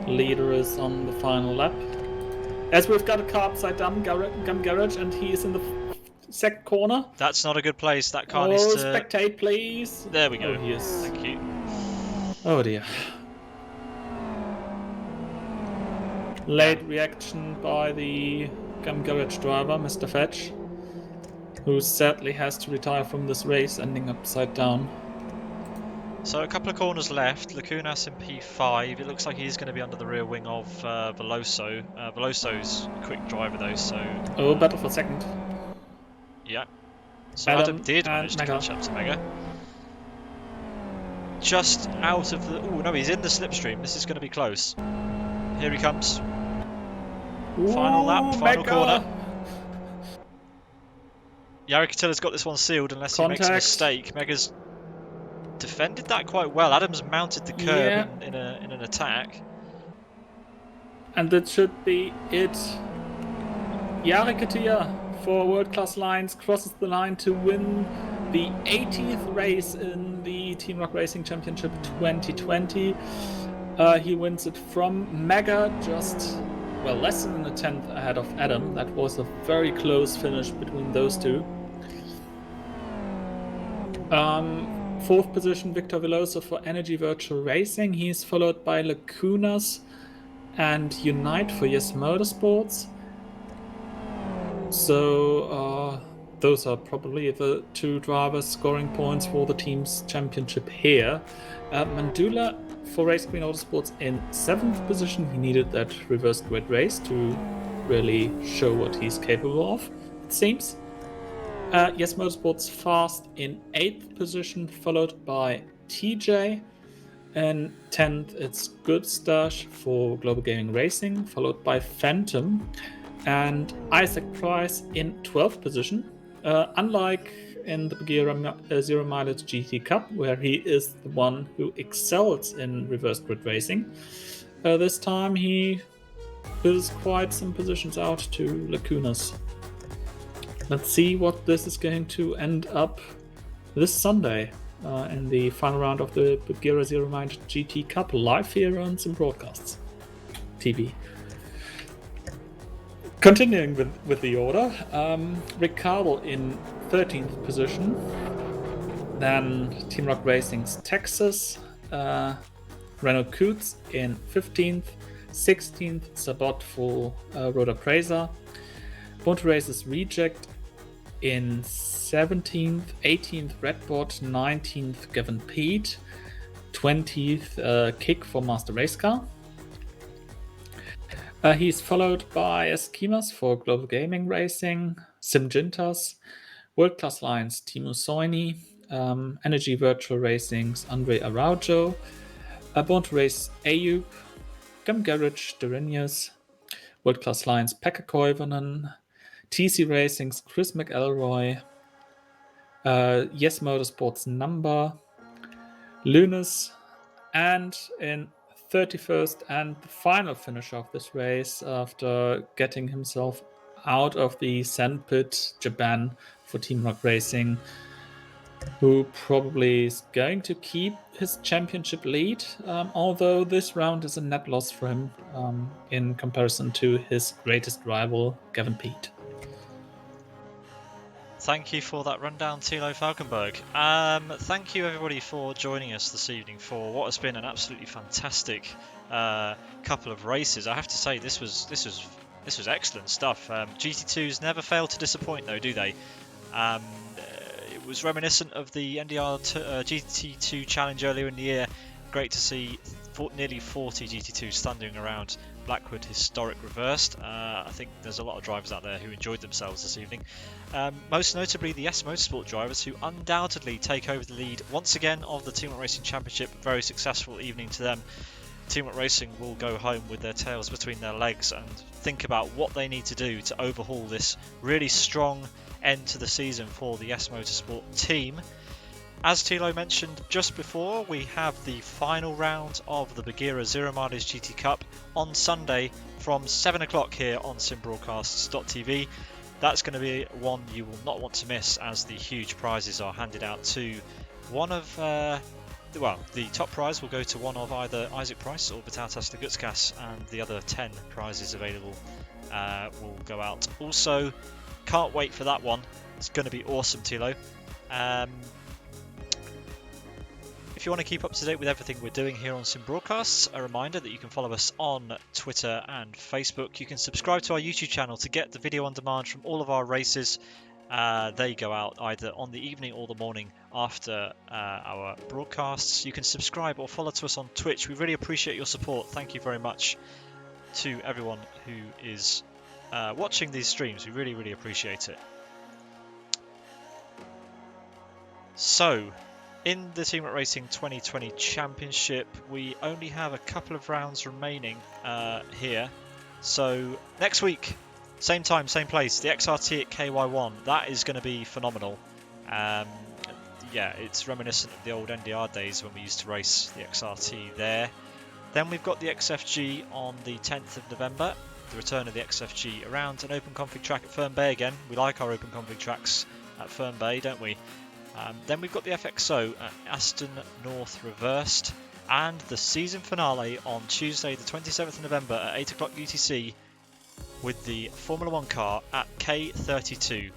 Leader is on the final lap. As we've got a car upside down, Gum Garage, and he is in the second corner. That's not a good place. That car needs to... spectate, please. There we go. Oh, yes. Thank you. Oh dear. Late reaction by the Gum Garage driver, Mr. Fetch, who sadly has to retire from this race, ending upside down. So a couple of corners left. Lacunas in P5. It looks like he's going to be under the rear wing of Veloso. Veloso's a quick driver though, so... Oh, battle for second. Yeah. So Adam did manage to catch up to Mega. Just out of the... Oh no, he's in the slipstream. This is going to be close. Here he comes. Final lap, final corner. Jari Katila's got this one sealed unless he makes a mistake. Mega's defended that quite well. Adam's mounted the curb in an attack. And that should be it. Jari Katila for World Class Lines crosses the line to win the 80th race in the Team Rock Racing Championship 2020. He wins it from Mega, just less than a tenth ahead of Adam. That was a very close finish between those two. Fourth position, Victor Veloso for Energy Virtual Racing. He's followed by Lacunas and Unite for Yes Motorsports. So those are probably the two drivers scoring points for the team's championship here. Mandula for Race Queen Autosports in 7th position. He needed that reverse grid race to really show what he's capable of, it seems. Yes Motorsports Fast in 8th position, followed by TJ. And 10th, it's Gustash for Global Gaming Racing, followed by Phantom. And Isaac Price in 12th position. Unlike in the Bagheera Zero Mileage GT Cup, where he is the one who excels in reverse grid racing, this time he is quite some positions out to Lacunas. Let's see what this is going to end up this Sunday in the final round of the Bagheera Zero Mileage GT Cup, live here on some broadcasts TV. Continuing with the order, Ricardo in 13th position, then Team Rock Racing's Texas, Renault Coots in 15th, 16th, Sabot for Roda Preza, Bonto Race's Reject in 17th, 18th Redbot, 19th Gavin Pete, 20th Kick for Master Race Car. He's followed by Esquimas for Global Gaming Racing, Simjintas, World Class Lines Timo Soini, Energy Virtual Racing's Andre Araujo, Born to Race Ayub, Gum Garage Derenius, World Class Lines Pekka Koivunen, TC Racing's Chris McElroy, Yes Motorsports Number, Lunas, and in 31st and the final finish of this race after getting himself out of the sandpit, Japan, for Team Rock Racing, who probably is going to keep his championship lead, although this round is a net loss for him in comparison to his greatest rival, Gavin Pete. Thank you for that rundown, Thilo Falkenberg. Thank you everybody for joining us this evening for what has been an absolutely fantastic couple of races. I have to say this was excellent stuff. GT2s never fail to disappoint, though, do they? It was reminiscent of the NDR GT2 challenge earlier in the year. Great to see nearly 40 GT2s standing around Blackwood Historic Reversed. I think there's a lot of drivers out there who enjoyed themselves this evening. Most notably the Yes Motorsport drivers, who undoubtedly take over the lead once again of the Team Up Racing Championship. Very successful evening to them. Team Up Racing will go home with their tails between their legs and think about what they need to do to overhaul this really strong end to the season for the Yes Motorsport team. As Thilo mentioned just before, we have the final round of the Bagheera Zero Mileage GT Cup on Sunday from 7 o'clock here on simbroadcasts.tv. That's going to be one you will not want to miss, as the huge prizes are handed out to one of, the top prize will go to one of either Isaac Price or Batatas Lagutskas, and the other 10 prizes available will go out. Also, can't wait for that one. It's going to be awesome, Thilo. If you want to keep up to date with everything we're doing here on Sim Broadcasts, a reminder that you can follow us on Twitter and Facebook. You can subscribe to our YouTube channel to get the video on demand from all of our races. They go out either on the evening or the morning after our broadcasts. You can subscribe or follow to us on Twitch. We really appreciate your support. Thank you very much to everyone who is watching these streams. We really, really appreciate it. So, in the Team Up Racing 2020 Championship, we only have a couple of rounds remaining here. So next week, same time, same place, the XRT at KY1. That is going to be phenomenal. Yeah, it's reminiscent of the old NDR days when we used to race the XRT there. Then we've got the XFG on the 10th of November, the return of the XFG around an open config track at Fern Bay again. We like our open config tracks at Fern Bay, don't we? Then we've got the FXO at Aston North Reversed, and the season finale on Tuesday the 27th of November at 8 o'clock UTC with the Formula 1 car at K32.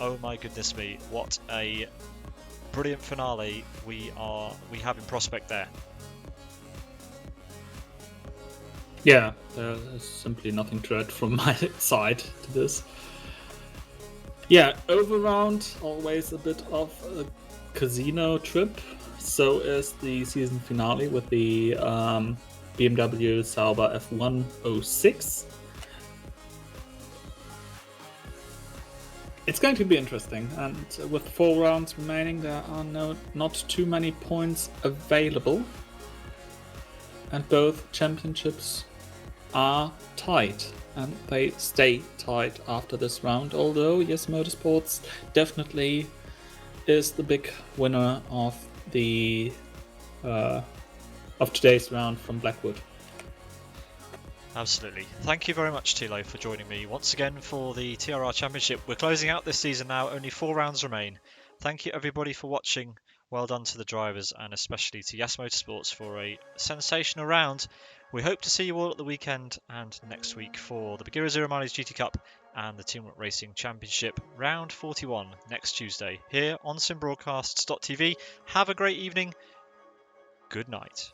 Oh my goodness me, what a brilliant finale we have in prospect there. Yeah, there's simply nothing to add from my side to this. Yeah, Overround, always a bit of a casino trip. So is the season finale with the BMW Sauber F106. It's going to be interesting, and with 4 rounds remaining, there are not too many points available, and both championships are tight, and they stay tight after this round, although Yes Motorsports definitely is the big winner of the of today's round from Blackwood. Absolutely. Thank you very much, Thilo, for joining me once again for the TRR Championship. We're closing out this season now, only 4 rounds remain. Thank you everybody for watching. Well done to the drivers, and especially to Yes Motorsports for a sensational round. We hope to see you all at the weekend and next week for the Bagheera Zero Mileage GT Cup and the Team Up Racing Championship round 41 next Tuesday here on simbroadcasts.tv. Have a great evening. Good night.